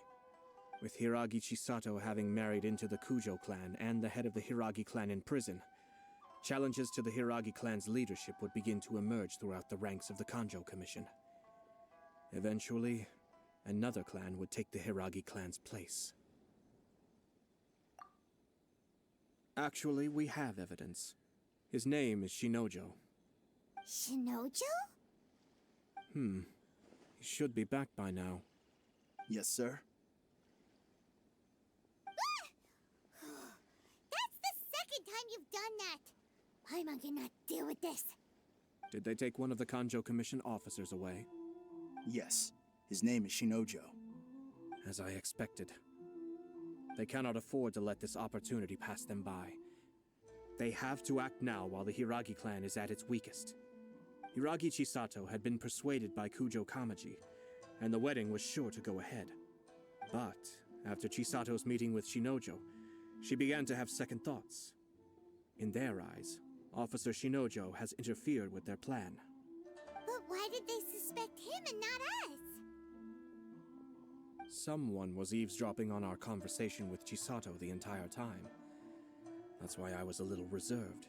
With Hiragi Chisato having married into the Kujo clan and the head of the Hiragi clan in prison, challenges to the Hiragi clan's leadership would begin to emerge throughout the ranks of the Kanjou Commission. Eventually, another clan would take the Hiragi clan's place. Actually, we have evidence. His name is Shinojo. Shinojo? He should be back by now. Yes, sir. That's the second time you've done that! Paimon cannot deal with this. Did they take one of the Kanjou Commission officers away? Yes. His name is Shinojo. As I expected. They cannot afford to let this opportunity pass them by. They have to act now while the Hiragi clan is at its weakest. Hiragi Chisato had been persuaded by Kujo Kamaji, and the wedding was sure to go ahead. But after Chisato's meeting with Shinojo, she began to have second thoughts. In their eyes, Officer Shinojo has interfered with their plan. But why did they suspect him and not us? Someone was eavesdropping on our conversation with Chisato the entire time. That's why I was a little reserved.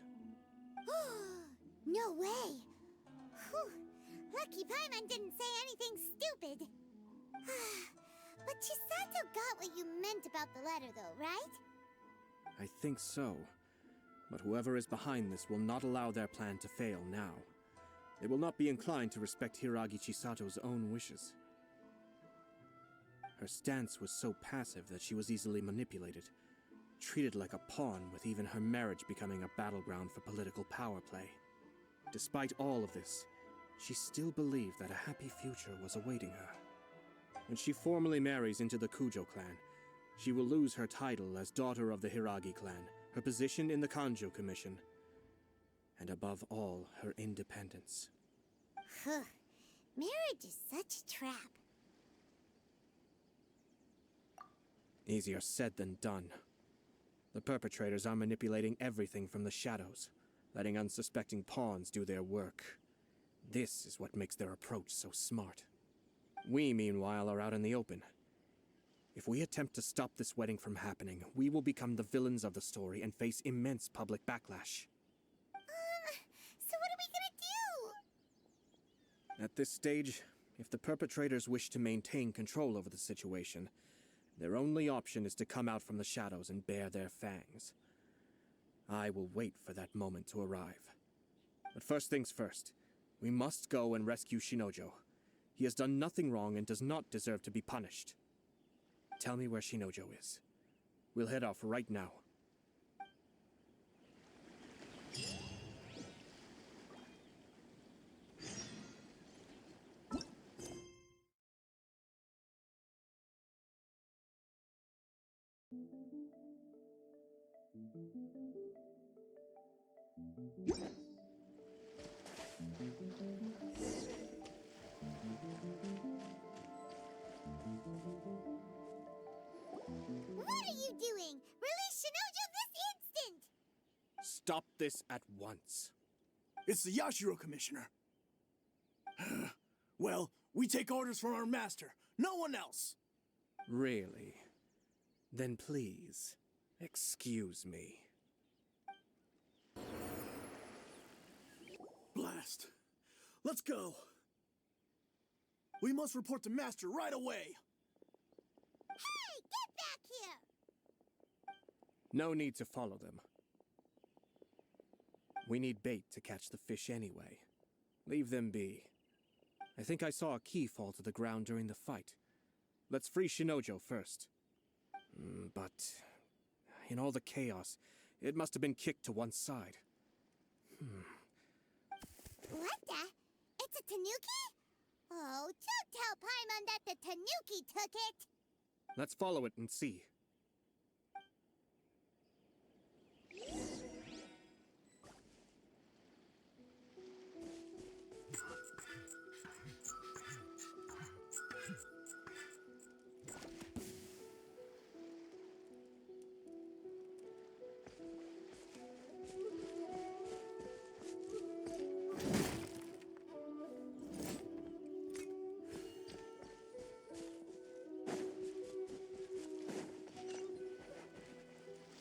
No way! Whew. Lucky Paimon didn't say anything stupid. But Chisato got what you meant about the letter though, right? I think so. But whoever is behind this will not allow their plan to fail now. They will not be inclined to respect Hiragi Chisato's own wishes. Her stance was so passive that she was easily manipulated, treated like a pawn, with even her marriage becoming a battleground for political power play. Despite all of this, she still believed that a happy future was awaiting her. When she formally marries into the Kujo clan, she will lose her title as daughter of the Hiragi clan, her position in the Kanjou Commission, and above all, her independence. Marriage is such a trap. Easier said than done. The perpetrators are manipulating everything from the shadows, letting unsuspecting pawns do their work. This is what makes their approach so smart. We, meanwhile, are out in the open. If we attempt to stop this wedding from happening, we will become the villains of the story and face immense public backlash. So what are we gonna do? At this stage, if the perpetrators wish to maintain control over the situation, their only option is to come out from the shadows and bare their fangs. I will wait for that moment to arrive. But first things first, we must go and rescue Shinojo. He has done nothing wrong and does not deserve to be punished. Tell me where Shinojo is. We'll head off right now. What are you doing? Release Shinojo this instant! Stop this at once. It's the Yashiro, Commissioner. Well, we take orders from our master, no one else. Really? Then please, excuse me. Blast. Let's go. We must report to Master right away. Hey, get back here! No need to follow them. We need bait to catch the fish anyway. Leave them be. I think I saw a key fall to the ground during the fight. Let's free Shinojo first. But in all the chaos, it must have been kicked to one side. What the? It's a tanuki? Oh, don't tell Paimon that the tanuki took it! Let's follow it and see.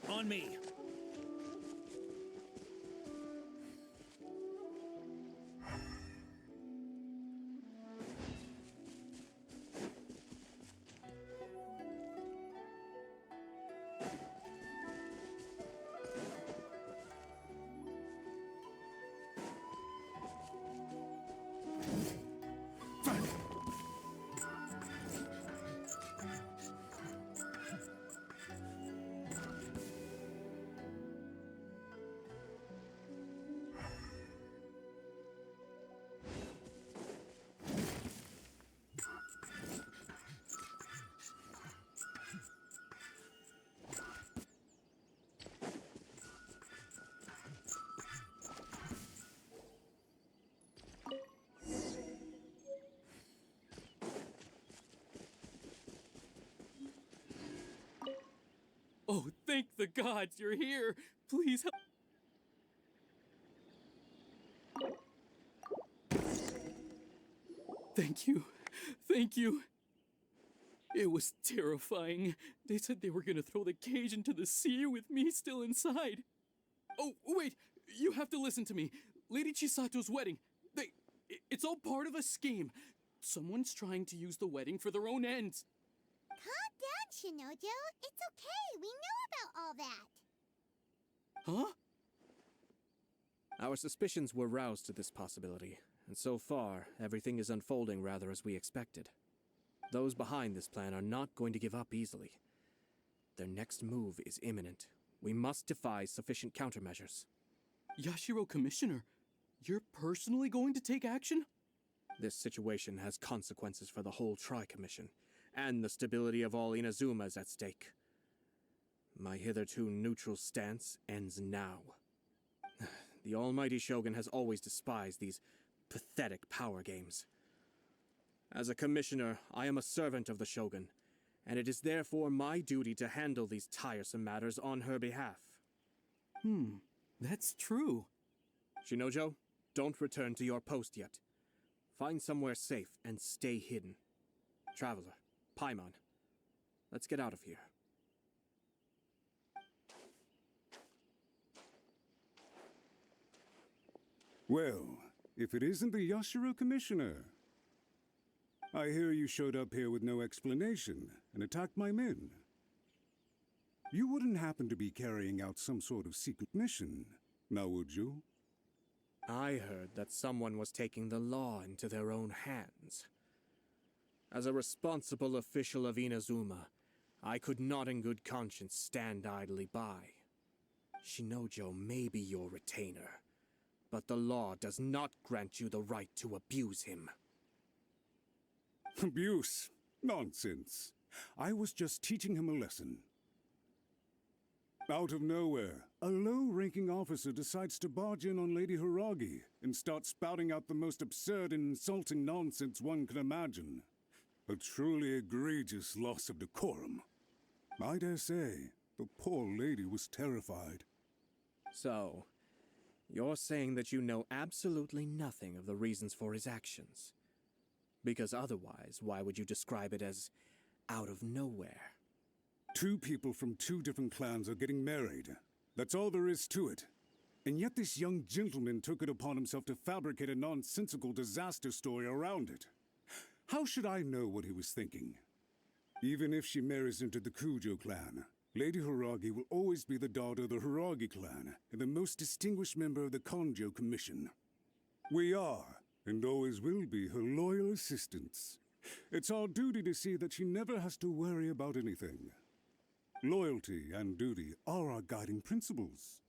On me. Oh, thank the gods you're here! Please help. Thank you. Thank you. It was terrifying. They said they were gonna throw the cage into the sea with me still inside. Oh, wait! You have to listen to me. Lady Chisato's wedding. It's all part of a scheme. Someone's trying to use the wedding for their own ends. Calm down, Shinojo. It's okay. We know about all that. Huh? Our suspicions were roused to this possibility, and so far, everything is unfolding rather as we expected. Those behind this plan are not going to give up easily. Their next move is imminent. We must devise sufficient countermeasures. Yashiro Commissioner, you're personally going to take action? This situation has consequences for the whole Tri Commission, and the stability of all Inazumas at stake. My hitherto neutral stance ends now. The almighty Shogun has always despised these pathetic power games. As a commissioner, I am a servant of the Shogun, and it is therefore my duty to handle these tiresome matters on her behalf. That's true. Shinojo, don't return to your post yet. Find somewhere safe and stay hidden. Traveler, Paimon, Let's get out of here. Well, if it isn't the Yashiro Commissioner. I hear you showed up here with no explanation and attacked my men. You wouldn't happen to be carrying out some sort of secret mission, now would you? I heard that someone was taking the law into their own hands. As a responsible official of Inazuma, I could not in good conscience stand idly by. Shinojo may be your retainer, but the law does not grant you the right to abuse him. Abuse? Nonsense. I was just teaching him a lesson. Out of nowhere, a low-ranking officer decides to barge in on Lady Hiragi and start spouting out the most absurd and insulting nonsense one can imagine. A truly egregious loss of decorum. I dare say, the poor lady was terrified. So, you're saying that you know absolutely nothing of the reasons for his actions. Because otherwise, why would you describe it as out of nowhere? Two people from two different clans are getting married. That's all there is to it. And yet this young gentleman took it upon himself to fabricate a nonsensical disaster story around it. How should I know what he was thinking? Even if she marries into the Kujo clan, Lady Hiragi will always be the daughter of the Hiragi clan and the most distinguished member of the Kanjou Commission. We are, and always will be, her loyal assistants. It's our duty to see that she never has to worry about anything. Loyalty and duty are our guiding principles.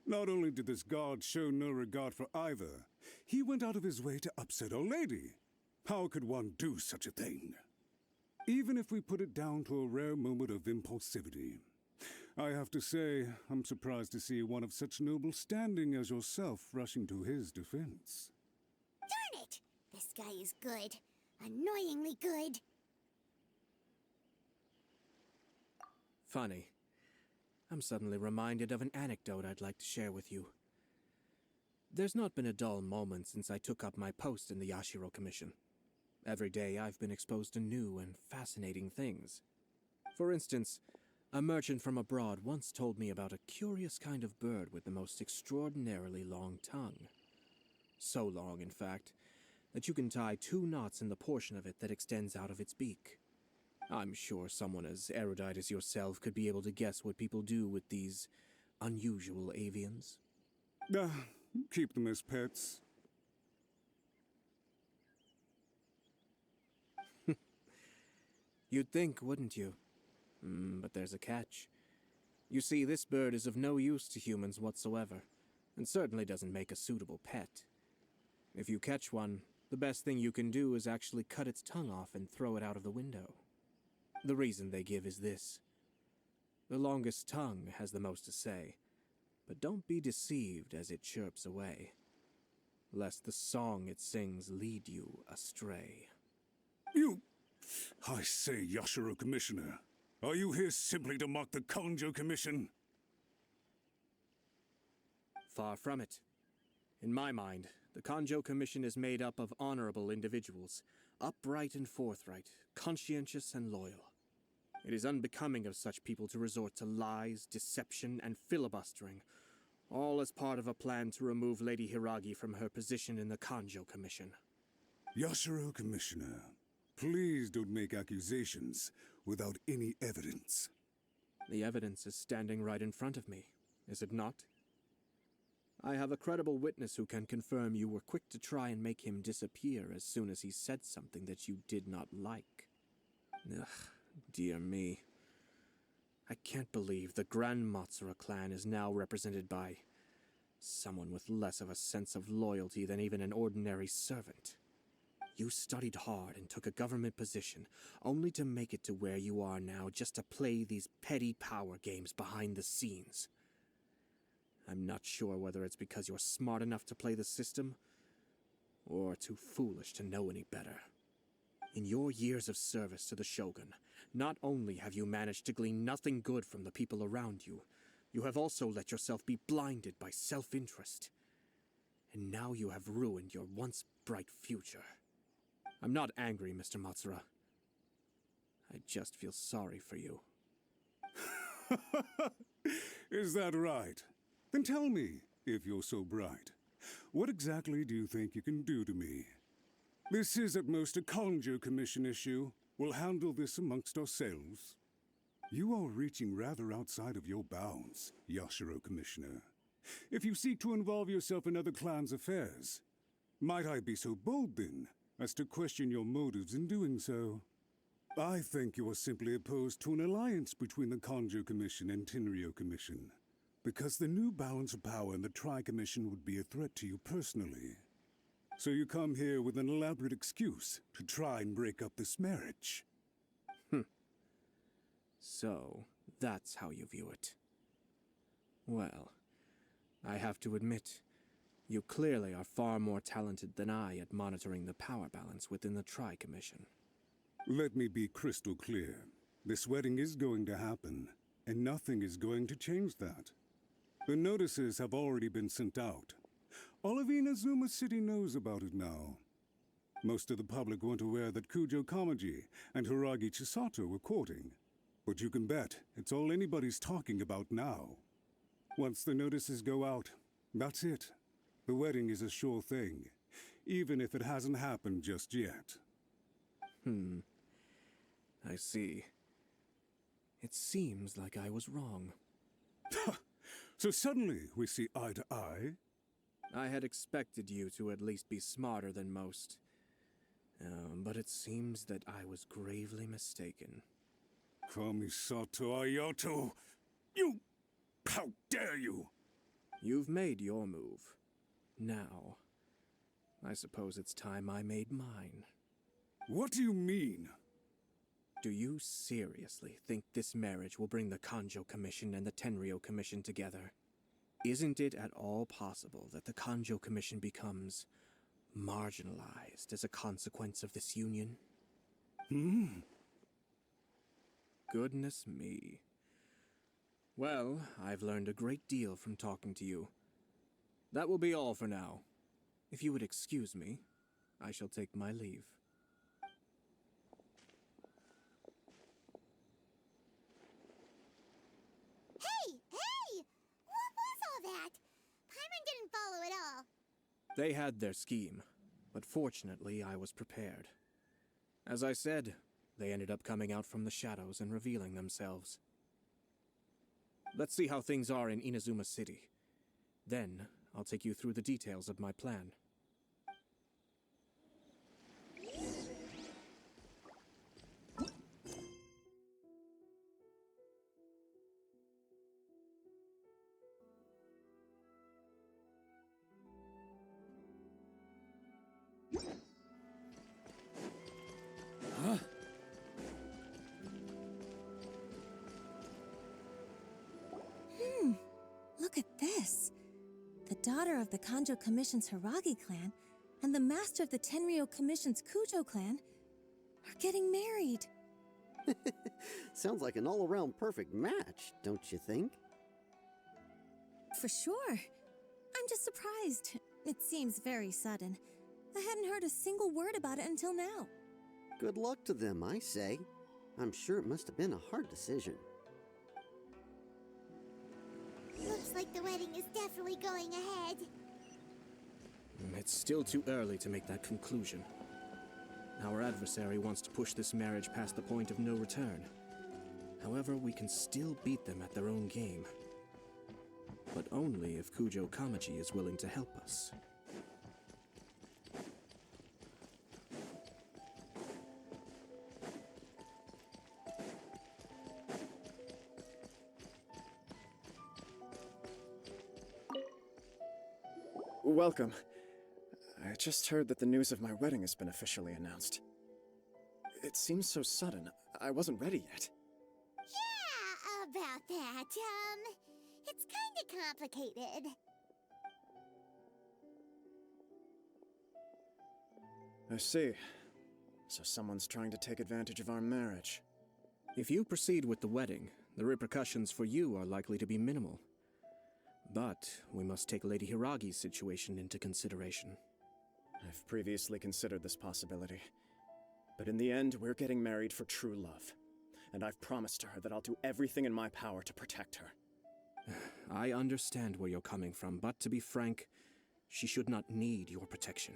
Not only did this guard show no regard for either, he went out of his way to upset our lady. How could one do such a thing? Even if we put it down to a rare moment of impulsivity. I have to say, I'm surprised to see one of such noble standing as yourself rushing to his defense. Darn it! This guy is good. Annoyingly good. Funny. I'm suddenly reminded of an anecdote I'd like to share with you. There's not been a dull moment since I took up my post in the Yashiro Commission. Every day I've been exposed to new and fascinating things. For instance, a merchant from abroad once told me about a curious kind of bird with the most extraordinarily long tongue. So long, in fact, that you can tie 2 knots in the portion of it that extends out of its beak. I'm sure someone as erudite as yourself could be able to guess what people do with these unusual avians. Keep them as pets. You'd think, wouldn't you? But there's a catch. You see, this bird is of no use to humans whatsoever, and certainly doesn't make a suitable pet. If you catch one, the best thing you can do is actually cut its tongue off and throw it out of the window. The reason they give is this. The longest tongue has the most to say, but don't be deceived as it chirps away, lest the song it sings lead you astray. I say, Yashiro Commissioner, are you here simply to mock the Kanjou Commission? Far from it. In my mind, the Kanjou Commission is made up of honorable individuals, upright and forthright, conscientious and loyal. It is unbecoming of such people to resort to lies, deception, and filibustering, all as part of a plan to remove Lady Hiragi from her position in the Kanjou Commission. Yashiro Commissioner, please don't make accusations without any evidence. The evidence is standing right in front of me, is it not? I have a credible witness who can confirm you were quick to try and make him disappear as soon as he said something that you did not like. Ugh, dear me. I can't believe the Grand Matsura clan is now represented by someone with less of a sense of loyalty than even an ordinary servant. You studied hard and took a government position, only to make it to where you are now just to play these petty power games behind the scenes. I'm not sure whether it's because you're smart enough to play the system, or too foolish to know any better. In your years of service to the Shogun, not only have you managed to glean nothing good from the people around you, you have also let yourself be blinded by self-interest. And now you have ruined your once bright future. I'm not angry, Mr. Matsura. I just feel sorry for you. Is that right? Then tell me, if you're so bright, what exactly do you think you can do to me? This is at most a Kanjou Commission issue. We'll handle this amongst ourselves. You are reaching rather outside of your bounds, Yashiro Commissioner. If you seek to involve yourself in other clans' affairs, might I be so bold, then, as to question your motives in doing so? I think you are simply opposed to an alliance between the Kanjou Commission and Tenryou Commission, because the new balance of power in the Tri Commission would be a threat to you personally. So you come here with an elaborate excuse to try and break up this marriage. So, that's how you view it. Well, I have to admit, you clearly are far more talented than I at monitoring the power balance within the Tri Commission. Let me be crystal clear. This wedding is going to happen, and nothing is going to change that. The notices have already been sent out. All of Inazuma City knows about it now. Most of the public weren't aware that Kujo Kamaji and Hiragi Chisato were courting. But you can bet it's all anybody's talking about now. Once the notices go out, that's it. The wedding is a sure thing, even if it hasn't happened just yet. I see. It seems like I was wrong. So suddenly we see eye to eye? I had expected you to at least be smarter than most. But it seems that I was gravely mistaken. Kamisato Ayato! You... How dare you! You've made your move. Now, I suppose it's time I made mine. What do you mean? Do you seriously think this marriage will bring the Kanjou Commission and the Tenryou Commission together? Isn't it at all possible that the Kanjou Commission becomes marginalized as a consequence of this union? Goodness me. Well, I've learned a great deal from talking to you. That will be all for now. If you would excuse me, I shall take my leave. Hey! What was all that? Paimon didn't follow at all. They had their scheme, but fortunately I was prepared. As I said, they ended up coming out from the shadows and revealing themselves. Let's see how things are in Inazuma City. Then, I'll take you through the details of my plan. Look at this. The daughter of the Kanjou Commission's Hiragi clan and the master of the Tenryou Commission's Kujo clan are getting married. Sounds like an all-around perfect match, don't you think? For sure. I'm just surprised. It seems very sudden. I hadn't heard a single word about it until now. Good luck to them, I say. I'm sure it must have been a hard decision. Looks like the wedding is definitely going ahead. It's still too early to make that conclusion. Our adversary wants to push this marriage past the point of no return. However, we can still beat them at their own game. But only if Kujo Kamaji is willing to help us. Welcome. I just heard that the news of my wedding has been officially announced. It seems so sudden. I wasn't ready yet. Yeah, about that. It's kinda complicated. I see. So someone's trying to take advantage of our marriage. If you proceed with the wedding, the repercussions for you are likely to be minimal. But we must take Lady Hiragi's situation into consideration. I've previously considered this possibility. But in the end, we're getting married for true love. and I've promised her that I'll do everything in my power to protect her. I understand where you're coming from, but to be frank, she should not need your protection.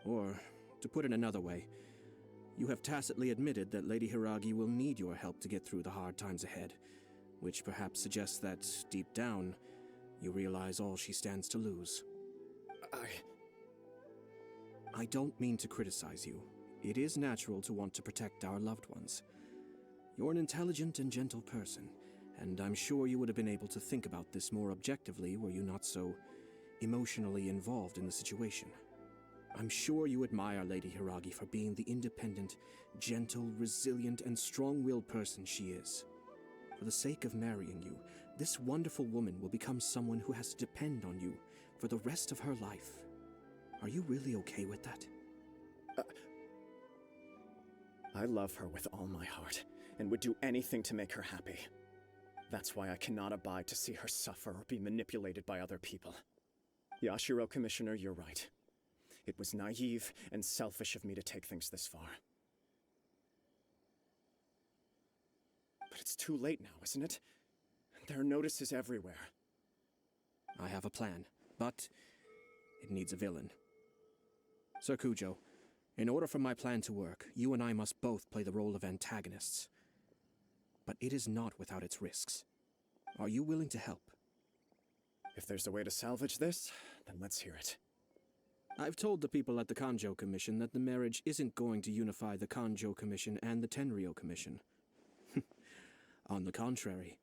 Or, to put it another way, you have tacitly admitted that Lady Hiragi will need your help to get through the hard times ahead, which perhaps suggests that, deep down, you realize all she stands to lose. I don't mean to criticize you. It is natural to want to protect our loved ones. You're an intelligent and gentle person, and I'm sure you would have been able to think about this more objectively were you not so emotionally involved in the situation. I'm sure you admire Lady Hiragi for being the independent, gentle, resilient, and strong-willed person she is. For the sake of marrying you, this wonderful woman will become someone who has to depend on you for the rest of her life. Are you really okay with that? I love her with all my heart, and would do anything to make her happy. That's why I cannot abide to see her suffer or be manipulated by other people. Yashiro, Commissioner, you're right. It was naive and selfish of me to take things this far. But it's too late now, isn't it? There are notices everywhere. I have a plan, but it needs a villain. Sir Kujo, in order for my plan to work, you and I must both play the role of antagonists. But it is not without its risks. Are you willing to help? If there's a way to salvage this, then let's hear it. I've told the people at the Kanjou Commission that the marriage isn't going to unify the Kanjou Commission and the Tenryou Commission. On the contrary,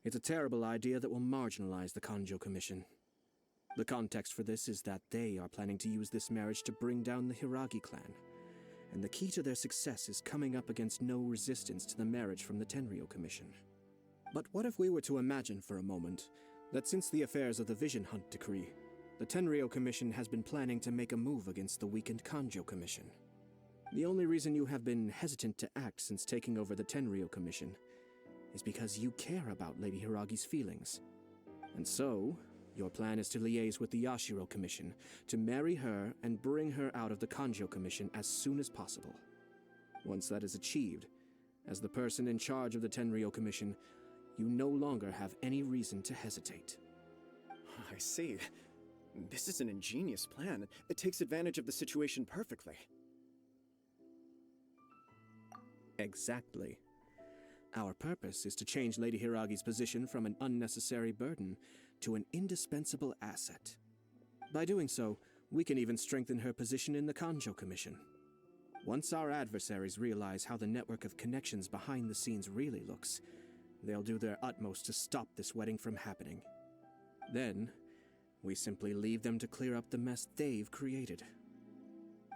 it's a terrible idea that will marginalize the Kanjou Commission. The context for this is that they are planning to use this marriage to bring down the Hiragi clan, and the key to their success is coming up against no resistance to the marriage from the Tenryou Commission. But what if we were to imagine for a moment that since the affairs of the Vision Hunt Decree, the Tenryou Commission has been planning to make a move against the weakened Kanjou Commission? The only reason you have been hesitant to act since taking over the Tenryou Commission is because you care about Lady Hiragi's feelings. And so, your plan is to liaise with the Yashiro Commission, to marry her and bring her out of the Kanjou Commission as soon as possible. Once that is achieved, as the person in charge of the Tenryou Commission, you no longer have any reason to hesitate. I see. This is an ingenious plan. It takes advantage of the situation perfectly. Exactly. Our purpose is to change Lady Hiragi's position from an unnecessary burden to an indispensable asset. By doing so, we can even strengthen her position in the Kanjou Commission. Once our adversaries realize how the network of connections behind the scenes really looks, they'll do their utmost to stop this wedding from happening. Then, we simply leave them to clear up the mess they've created.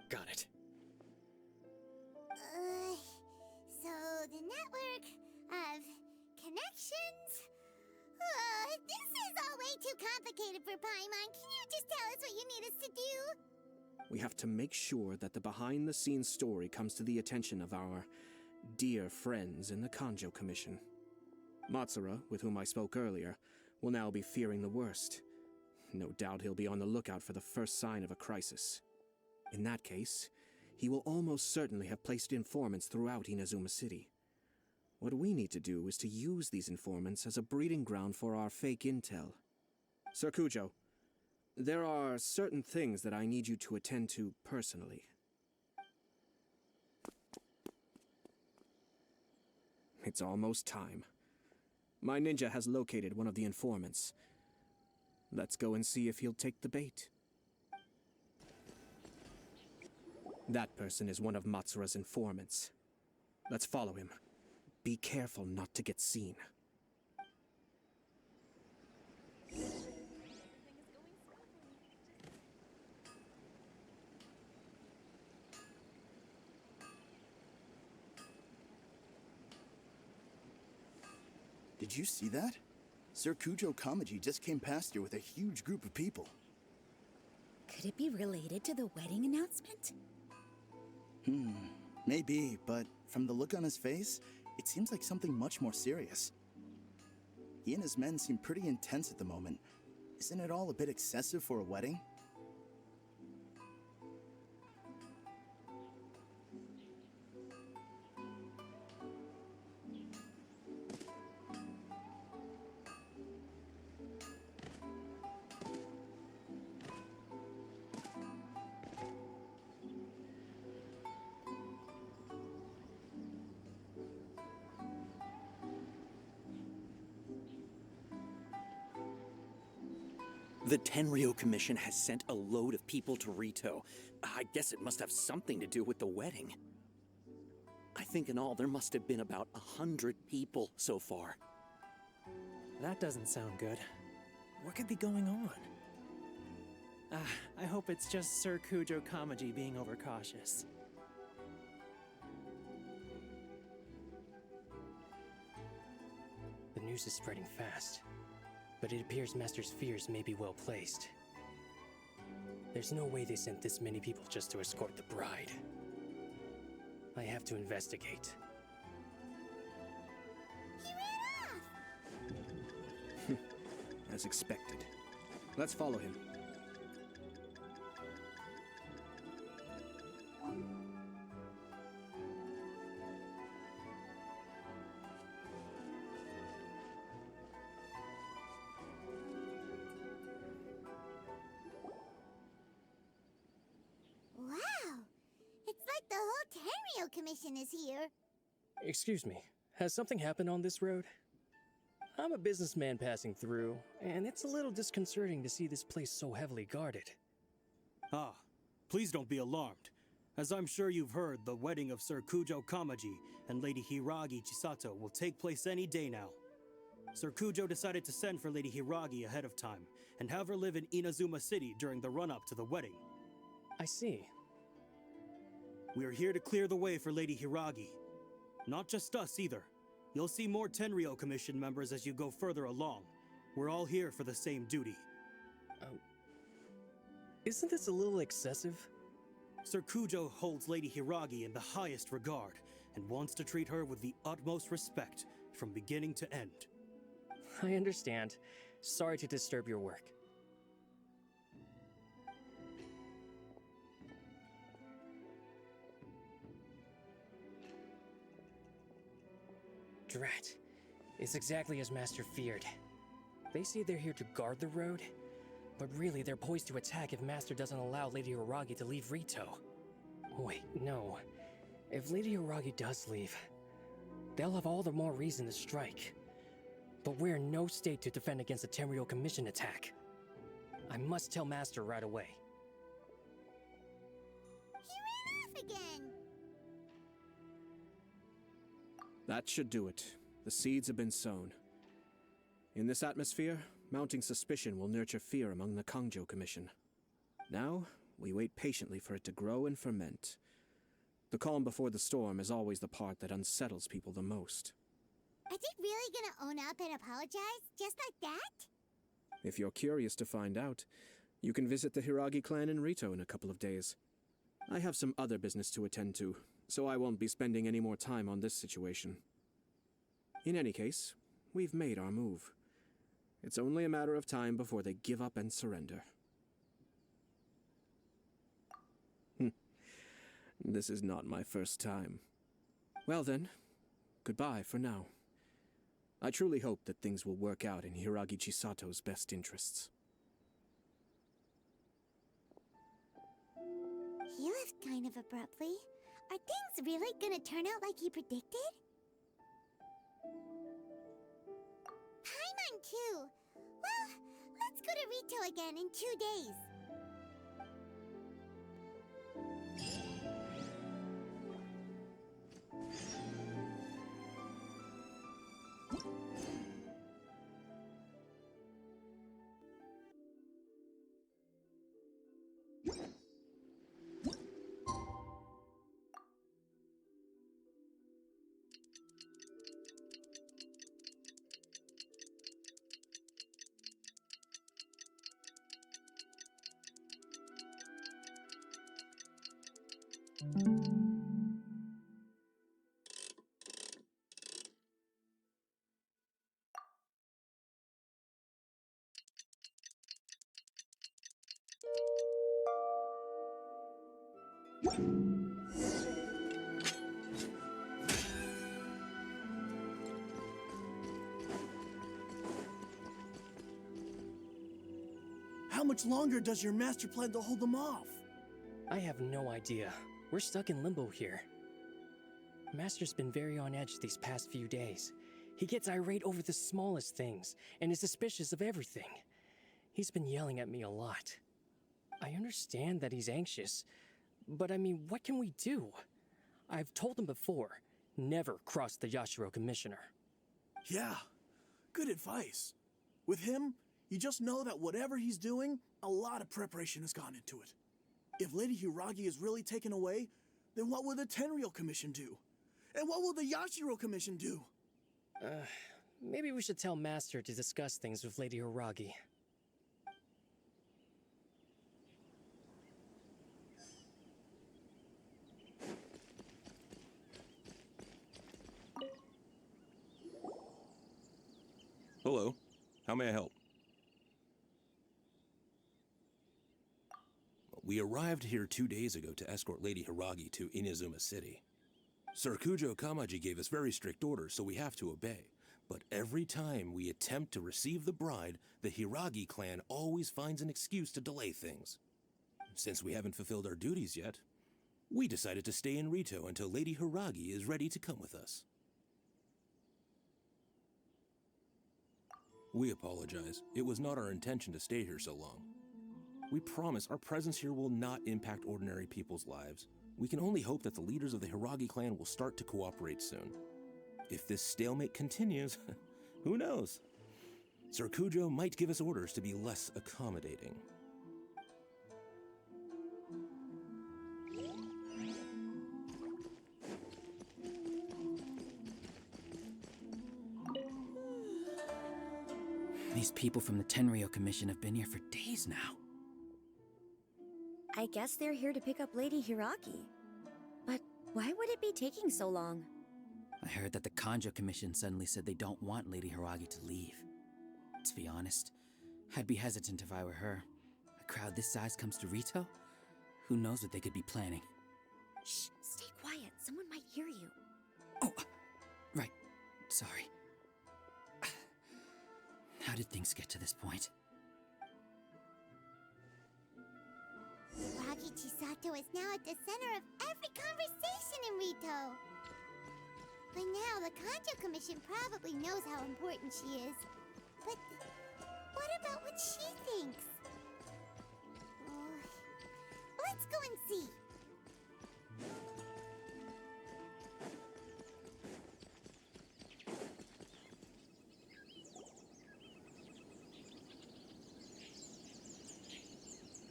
Got it. So the network of connections? This is all way too complicated for Paimon. Can you just tell us what you need us to do? We have to make sure that the behind-the-scenes story comes to the attention of our dear friends in the Kanjou Commission. Matsura, with whom I spoke earlier, will now be fearing the worst. No doubt he'll be on the lookout for the first sign of a crisis. In that case, he will almost certainly have placed informants throughout Inazuma City. What we need to do is to use these informants as a breeding ground for our fake intel. Sir Kujo, there are certain things that I need you to attend to personally. It's almost time. My ninja has located one of the informants. Let's go and see if he'll take the bait. That person is one of Matsura's informants. Let's follow him. Be careful not to get seen. Did you see that? Sir Kujo Kamaji just came past here with a huge group of people. Could it be related to the wedding announcement? Maybe, but from the look on his face, it seems like something much more serious. He and his men seem pretty intense at the moment. Isn't it all a bit excessive for a wedding? The Tenryou Commission has sent a load of people to Rito. I guess it must have something to do with the wedding. I think in all there must have been about 100 people so far. That doesn't sound good. What could be going on? I hope it's just Sir Kujo Kamaji being overcautious. The news is spreading fast, but it appears Master's fears may be well placed. There's no way they sent this many people just to escort the bride. I have to investigate. As expected. Let's follow him. Wow! It's like the whole Tenryou Commission is here. Excuse me, has something happened on this road? I'm a businessman passing through, and it's a little disconcerting to see this place so heavily guarded. Ah, please don't be alarmed. As I'm sure you've heard, the wedding of Sir Kujo Kamaji and Lady Hiragi Chisato will take place any day now. Sir Kujo decided to send for Lady Hiragi ahead of time, and have her live in Inazuma City during the run-up to the wedding. I see. We are here to clear the way for Lady Hiragi. Not just us, either. You'll see more Tenryou Commission members as you go further along. We're all here for the same duty. Isn't this a little excessive? Sir Kujo holds Lady Hiragi in the highest regard, and wants to treat her with the utmost respect, from beginning to end. I understand. Sorry to disturb your work. Drat. It's exactly as Master feared. They say they're here to guard the road, but really they're poised to attack if Master doesn't allow Lady Hiragi to leave Rito. Wait, no. If Lady Hiragi does leave, they'll have all the more reason to strike. But we're in no state to defend against a Tenryou Commission attack. I must tell Master right away. He ran off again! That should do it. The seeds have been sown. In this atmosphere, mounting suspicion will nurture fear among the Kanjou Commission. Now, we wait patiently for it to grow and ferment. The calm before the storm is always the part that unsettles people the most. Are they really gonna own up and apologize, just like that? If you're curious to find out, you can visit the Hiragi clan in Rito in a couple of days. I have some other business to attend to, so I won't be spending any more time on this situation. In any case, we've made our move. It's only a matter of time before they give up and surrender. This is not my first time. Well then, goodbye for now. I truly hope that things will work out in Hiragi Chisato's best interests. He left kind of abruptly. Are things really gonna turn out like he predicted? Paimon too! Well, let's go to Rito again in 2 days. How much longer does your master plan to hold them off? I have no idea. We're stuck in limbo here. Master's been very on edge these past few days. He gets irate over the smallest things, and is suspicious of everything. He's been yelling at me a lot. I understand that he's anxious, but I mean, what can we do? I've told him before, never cross the Yashiro Commissioner. Yeah, good advice. With him, you just know that whatever he's doing, a lot of preparation has gone into it. If Lady Hiragi is really taken away, then what will the Tenryou Commission do? And what will the Yashiro Commission do? Maybe we should tell Master to discuss things with Lady Hiragi. Hello. How may I help? We arrived here 2 days ago to escort Lady Hiragi to Inazuma City. Sir Kujo Kamaji gave us very strict orders, so we have to obey. But every time we attempt to receive the bride, the Hiragi clan always finds an excuse to delay things. Since we haven't fulfilled our duties yet, we decided to stay in Rito until Lady Hiragi is ready to come with us. We apologize. It was not our intention to stay here so long. We promise our presence here will not impact ordinary people's lives. We can only hope that the leaders of the Hiragi clan will start to cooperate soon. If this stalemate continues, who knows? Sir Kujo might give us orders to be less accommodating. These people from the Tenryou Commission have been here for days now. I guess they're here to pick up Lady Hiragi. But why would it be taking so long? I heard that the Kanjou Commission suddenly said they don't want Lady Hiragi to leave. To be honest, I'd be hesitant if I were her. A crowd this size comes to Rito? Who knows what they could be planning? Shh, stay quiet. Someone might hear you. Oh, right. Sorry. How did things get to this point? Hiragi Chisato is now at the center of every conversation in Rito. By now, the Kanjou Commission probably knows how important she is. But what about what she thinks? Let's go and see.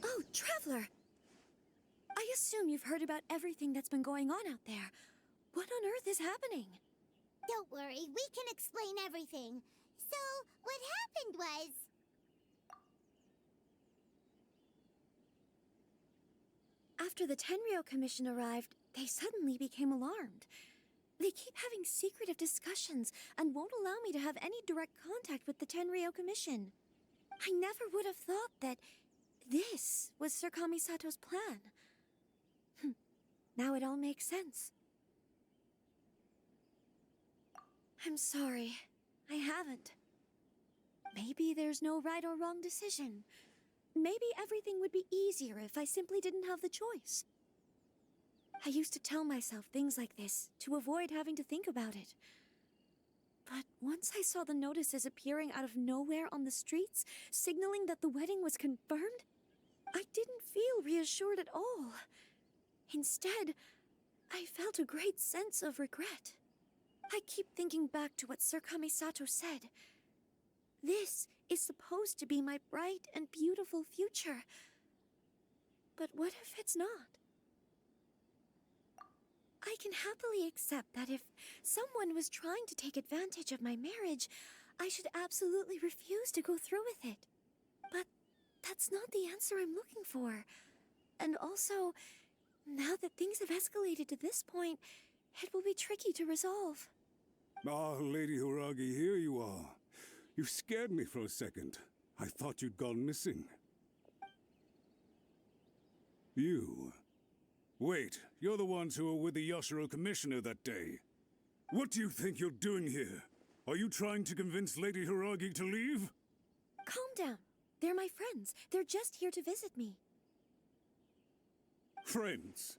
Oh, Traveler! I assume you've heard about everything that's been going on out there. What on earth is happening? Don't worry, we can explain everything. So, what happened was... After the Tenryou Commission arrived, they suddenly became alarmed. They keep having secretive discussions and won't allow me to have any direct contact with the Tenryou Commission. I never would have thought that this was Sir Kamisato's plan. Now it all makes sense. I'm sorry. I haven't. Maybe there's no right or wrong decision. Maybe everything would be easier if I simply didn't have the choice. I used to tell myself things like this to avoid having to think about it. But once I saw the notices appearing out of nowhere on the streets, signaling that the wedding was confirmed, I didn't feel reassured at all. Instead, I felt a great sense of regret. I keep thinking back to what Sir Kamisato said. This is supposed to be my bright and beautiful future. But what if it's not? I can happily accept that if someone was trying to take advantage of my marriage, I should absolutely refuse to go through with it. But that's not the answer I'm looking for. And also, now that things have escalated to this point, it will be tricky to resolve. Ah, Lady Hiragi, here you are. You scared me for a second. I thought you'd gone missing. You. Wait, you're the ones who were with the Yashiro Commissioner that day. What do you think you're doing here? Are you trying to convince Lady Hiragi to leave? Calm down. They're my friends. They're just here to visit me. Friends?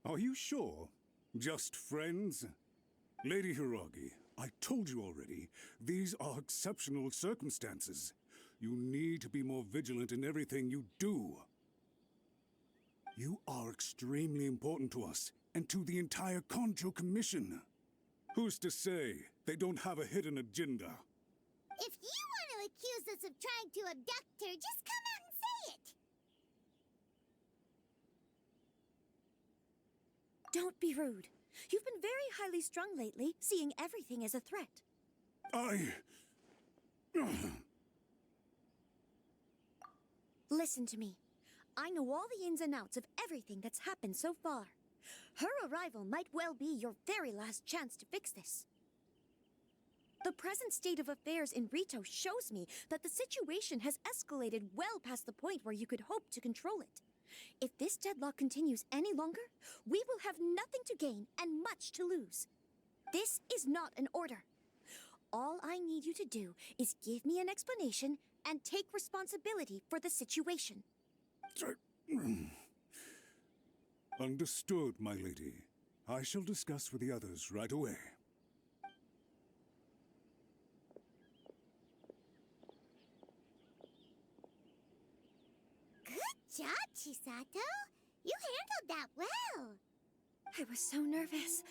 Are you sure? Just friends? Lady Hiragi, I told you already, these are exceptional circumstances. You need to be more vigilant in everything you do. You are extremely important to us, and to the entire Kanjou Commission. Who's to say they don't have a hidden agenda? If you want to accuse us of trying to abduct her, just come out and say it. Don't be rude. You've been very highly strung lately, seeing everything as a threat. Listen to me. I know all the ins and outs of everything that's happened so far. Her arrival might well be your very last chance to fix this. The present state of affairs in Rito shows me that the situation has escalated well past the point where you could hope to control it. If this deadlock continues any longer, we will have nothing to gain and much to lose. This is not an order. All I need you to do is give me an explanation and take responsibility for the situation. Understood, my lady. I shall discuss with the others right away. Good job, Chisato. You handled that well. I was so nervous.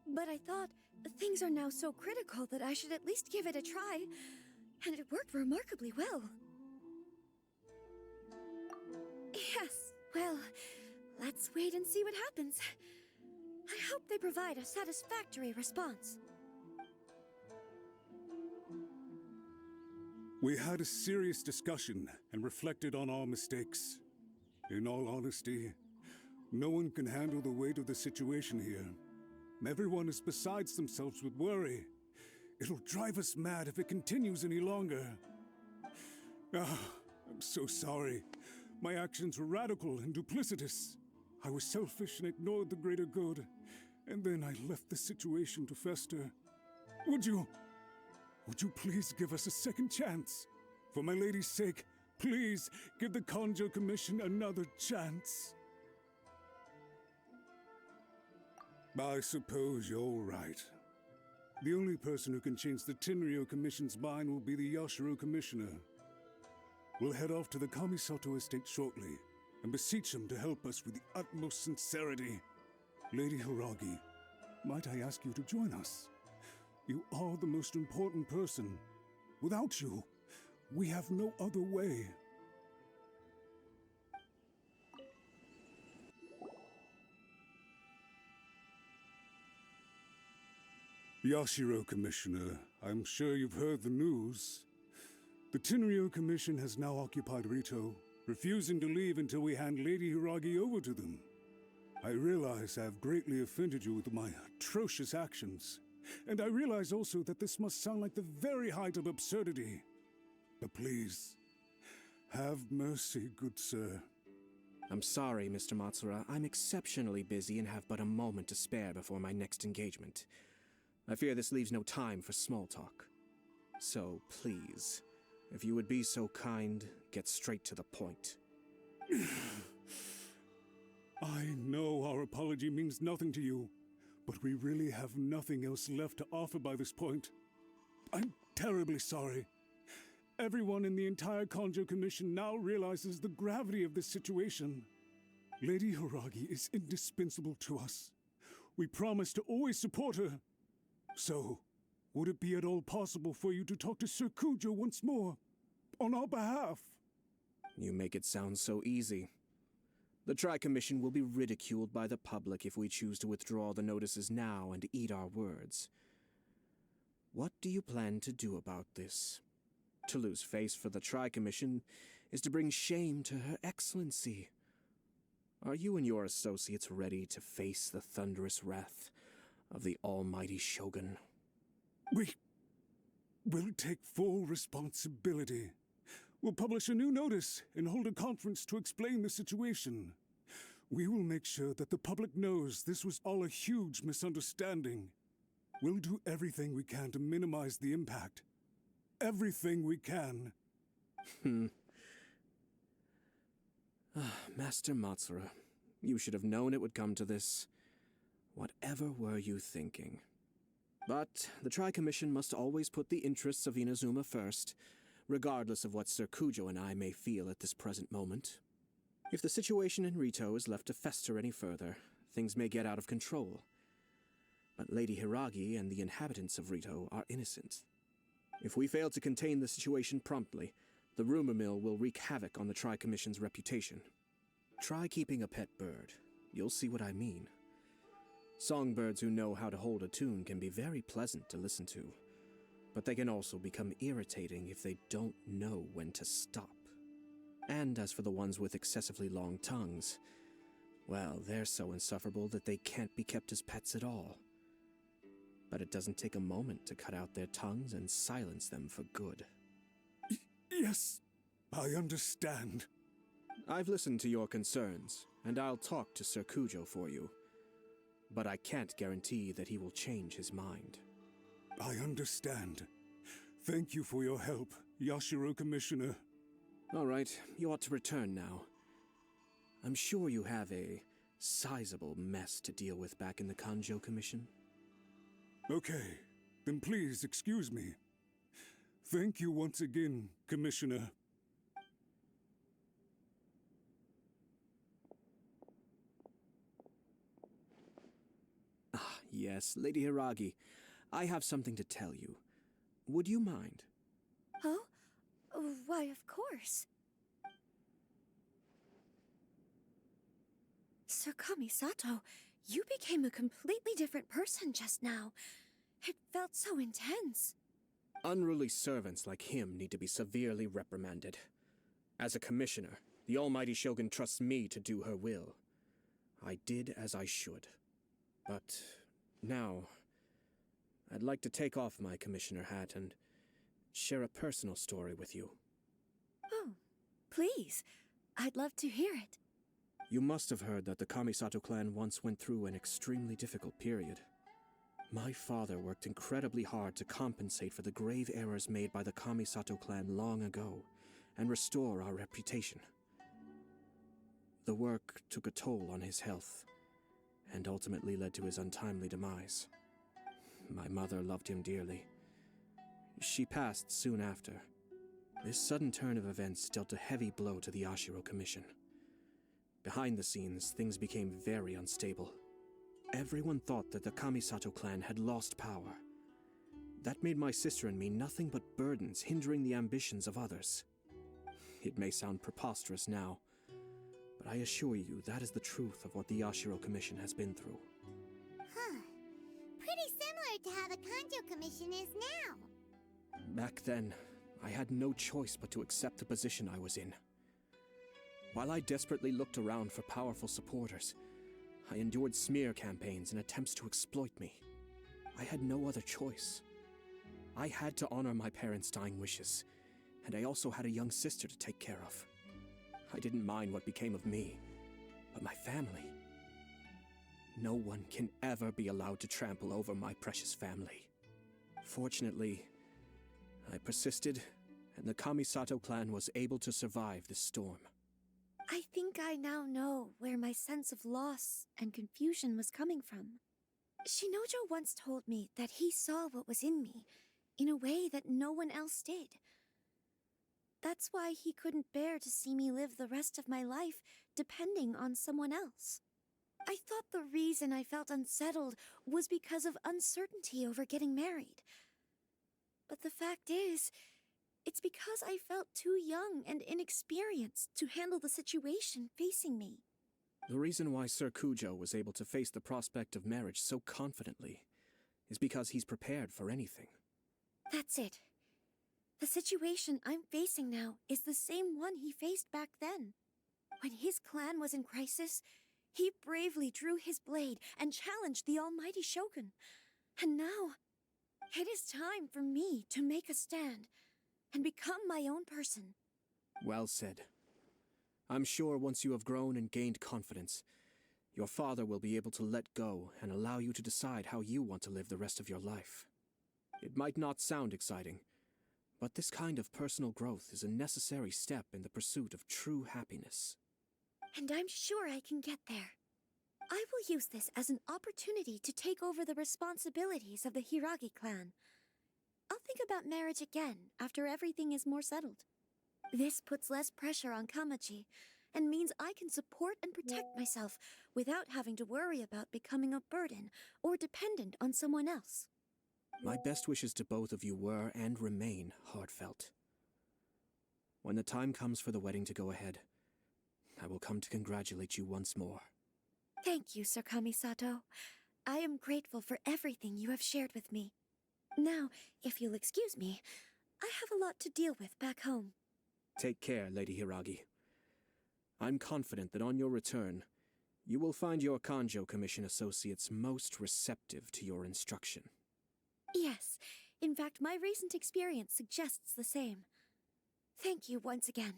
But I thought things are now so critical that I should at least give it a try. And it worked remarkably well. Yes, well, let's wait and see what happens. I hope they provide a satisfactory response. We had a serious discussion and reflected on our mistakes. In all honesty, no one can handle the weight of the situation here. Everyone is besides themselves with worry. It'll drive us mad if it continues any longer. I'm so sorry. My actions were radical and duplicitous. I was selfish and ignored the greater good. And then I left the situation to fester. Would you please give us a second chance? For my lady's sake, please give the Kanjou Commission another chance. I suppose you're right. The only person who can change the Tenryou Commission's mind will be the Yashiro Commissioner. We'll head off to the Kamisato estate shortly and beseech him to help us with the utmost sincerity. Lady Hiragi, might I ask you to join us? You are the most important person. Without you, we have no other way. Yashiro, Commissioner, I'm sure you've heard the news. The Tenryou Commission has now occupied Rito, refusing to leave until we hand Lady Hiragi over to them. I realize I have greatly offended you with my atrocious actions, and I realize also that this must sound like the very height of absurdity. But please, have mercy, good sir. I'm sorry, Mr. Matsura. I'm exceptionally busy and have but a moment to spare before my next engagement. I fear this leaves no time for small talk. So, please, if you would be so kind, get straight to the point. I know our apology means nothing to you, but we really have nothing else left to offer by this point. I'm terribly sorry. Everyone in the entire Kanjou Commission now realizes the gravity of this situation. Lady Hiragi is indispensable to us. We promise to always support her. So, would it be at all possible for you to talk to Sir Kanjou once more, on our behalf? You make it sound so easy. The Tri Commission will be ridiculed by the public if we choose to withdraw the notices now and eat our words. What do you plan to do about this? To lose face for the Tri Commission is to bring shame to Her Excellency. Are you and your associates ready to face the thunderous wrath of the almighty Shogun? We will take full responsibility. We'll publish a new notice and hold a conference to explain the situation. We will make sure that the public knows this was all a huge misunderstanding. We'll do everything we can to minimize the impact. Everything we can. Master Matsura, you should have known it would come to this. Whatever were you thinking? But the Tri Commission must always put the interests of Inazuma first. regardless of what Sir Kujo and I may feel at this present moment. If the situation in Rito is left to fester any further, things may get out of control. But Lady Hiragi and the inhabitants of Rito are innocent. If we fail to contain the situation promptly, the rumor mill will wreak havoc on the Tri Commission's reputation. Try keeping a pet bird. You'll see what I mean. Songbirds who know how to hold a tune can be very pleasant to listen to, but they can also become irritating if they don't know when to stop. And as for the ones with excessively long tongues, well, they're so insufferable that they can't be kept as pets at all. But it doesn't take a moment to cut out their tongues and silence them for good. Yes, I understand. I've listened to your concerns, and I'll talk to Sir Kujo for you. But I can't guarantee that he will change his mind. I understand. Thank you for your help, Yashiro Commissioner. All right, you ought to return now. I'm sure you have a sizable mess to deal with back in the Kanjou Commission. Okay, then please excuse me. Thank you once again, Commissioner. Ah, yes, Lady Hiragi. I have something to tell you. Would you mind? Oh? Why, of course. Sir Kamisato, you became a completely different person just now. It felt so intense. Unruly servants like him need to be severely reprimanded. As a commissioner, the almighty Shogun trusts me to do her will. I did as I should. But now, I'd like to take off my commissioner hat and share a personal story with you. Oh, please. I'd love to hear it. You must have heard that the Kamisato clan once went through an extremely difficult period. My father worked incredibly hard to compensate for the grave errors made by the Kamisato clan long ago, and restore our reputation. The work took a toll on his health, and ultimately led to his untimely demise. My mother loved him dearly. She passed soon after. This sudden turn of events dealt a heavy blow to the Yashiro Commission. Behind the scenes, things became very unstable. Everyone thought that the Kamisato clan had lost power. That made my sister and me nothing but burdens, hindering the ambitions of others. It may sound preposterous now, but I assure you that is the truth of what the Yashiro Commission has been through. Huh. Pretty similar to how the Kanjou Commission is now. Back then, I had no choice but to accept the position I was in. While I desperately looked around for powerful supporters, I endured smear campaigns and attempts to exploit me. I had no other choice. I had to honor my parents' dying wishes, and I also had a young sister to take care of. I didn't mind what became of me, but my family. No one can ever be allowed to trample over my precious family. Fortunately, I persisted, and the Kamisato clan was able to survive this storm. I think I now know where my sense of loss and confusion was coming from. Shinojo once told me that he saw what was in me in a way that no one else did. That's why he couldn't bear to see me live the rest of my life depending on someone else. I thought the reason I felt unsettled was because of uncertainty over getting married. But the fact is, it's because I felt too young and inexperienced to handle the situation facing me. The reason why Sir Kujo was able to face the prospect of marriage so confidently is because he's prepared for anything. That's it. The situation I'm facing now is the same one he faced back then. When his clan was in crisis, he bravely drew his blade and challenged the almighty Shogun. And now, it is time for me to make a stand and become my own person. Well said. I'm sure once you have grown and gained confidence, your father will be able to let go and allow you to decide how you want to live the rest of your life. It might not sound exciting, but this kind of personal growth is a necessary step in the pursuit of true happiness. And I'm sure I can get there. I will use this as an opportunity to take over the responsibilities of the Hiragi clan. I'll think about marriage again after everything is more settled. This puts less pressure on Kamaji, and means I can support and protect myself without having to worry about becoming a burden or dependent on someone else. My best wishes to both of you were and remain heartfelt. When the time comes for the wedding to go ahead, I will come to congratulate you once more. Thank you, Sir Kamisato. I am grateful for everything you have shared with me. Now, if you'll excuse me, I have a lot to deal with back home. Take care, Lady Hiragi. I'm confident that on your return, you will find your Kanjou Commission associates most receptive to your instruction. Yes, in fact, my recent experience suggests the same. Thank you once again.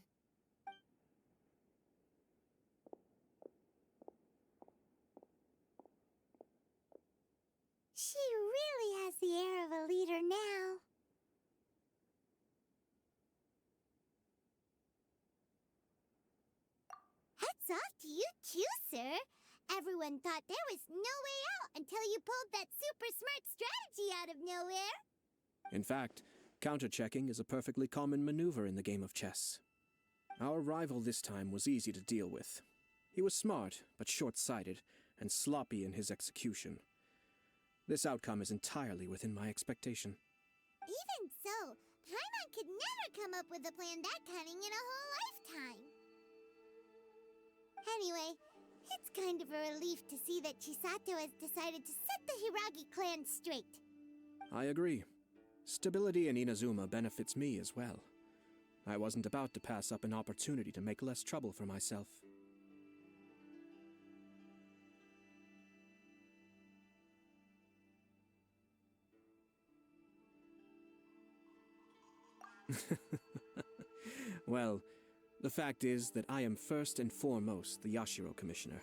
She really has the air of a leader now. Hats off to you too, sir. Everyone thought there was no way out until you pulled that super smart strategy out of nowhere. In fact, counter-checking is a perfectly common maneuver in the game of chess. Our rival this time was easy to deal with. He was smart, but short-sighted, and sloppy in his execution. This outcome is entirely within my expectation. Even so, Paimon could never come up with a plan that cunning in a whole lifetime. Anyway, it's kind of a relief to see that Chisato has decided to set the Hiragi clan straight. I agree. Stability in Inazuma benefits me as well. I wasn't about to pass up an opportunity to make less trouble for myself. Well, the fact is that I am first and foremost the Yashiro Commissioner.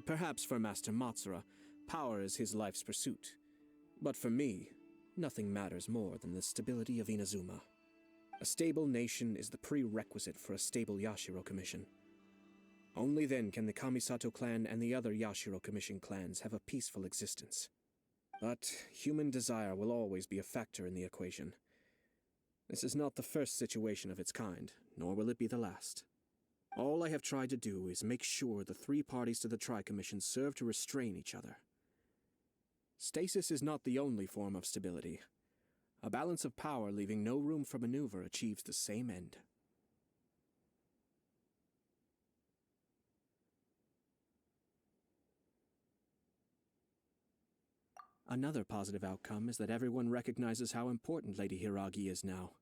Perhaps for Master Matsura, power is his life's pursuit. But for me, nothing matters more than the stability of Inazuma. A stable nation is the prerequisite for a stable Yashiro Commission. Only then can the Kamisato clan and the other Yashiro Commission clans have a peaceful existence. But human desire will always be a factor in the equation. This is not the first situation of its kind, nor will it be the last. All I have tried to do is make sure the three parties to the Tri Commission serve to restrain each other. Stasis is not the only form of stability. A balance of power leaving no room for maneuver achieves the same end. Another positive outcome is that everyone recognizes how important Lady Hiragi is now.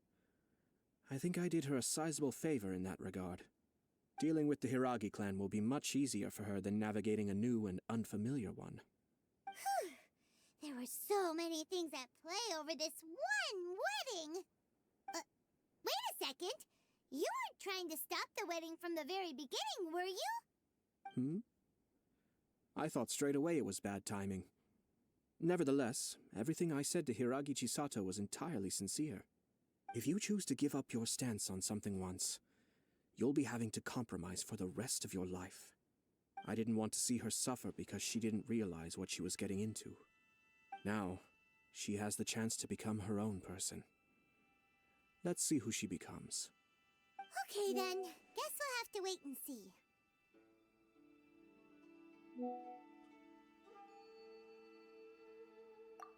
I think I did her a sizable favor in that regard. Dealing with the Hiragi clan will be much easier for her than navigating a new and unfamiliar one. There were so many things at play over this one wedding! Wait a second! You weren't trying to stop the wedding from the very beginning, were you? I thought straight away it was bad timing. Nevertheless, everything I said to Hiragi Chisato was entirely sincere. If you choose to give up your stance on something once, you'll be having to compromise for the rest of your life. I didn't want to see her suffer because she didn't realize what she was getting into. Now, she has the chance to become her own person. Let's see who she becomes. Okay then, guess we'll have to wait and see.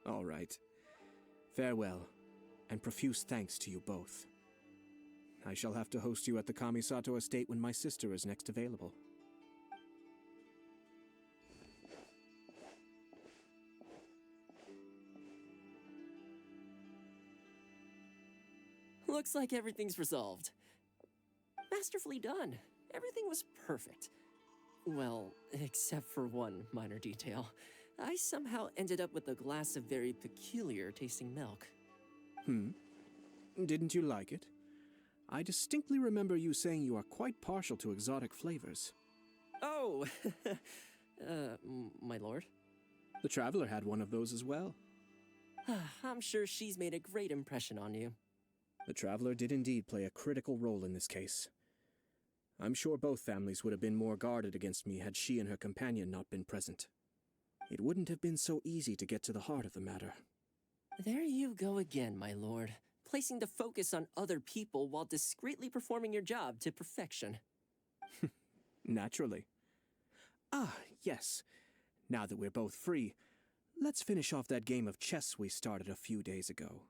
All right. Farewell, and profuse thanks to you both. I shall have to host you at the Kamisato estate when my sister is next available. Looks like everything's resolved. Masterfully done. Everything was perfect. Well, except for one minor detail. I somehow ended up with a glass of very peculiar tasting milk. Didn't you like it? I distinctly remember you saying you are quite partial to exotic flavors. Oh, my lord. The Traveler had one of those as well. I'm sure she's made a great impression on you. The Traveler did indeed play a critical role in this case. I'm sure both families would have been more guarded against me had she and her companion not been present. It wouldn't have been so easy to get to the heart of the matter. There you go again, my lord. Placing the focus on other people while discreetly performing your job to perfection. Naturally. Ah, yes. Now that we're both free, let's finish off that game of chess we started a few days ago.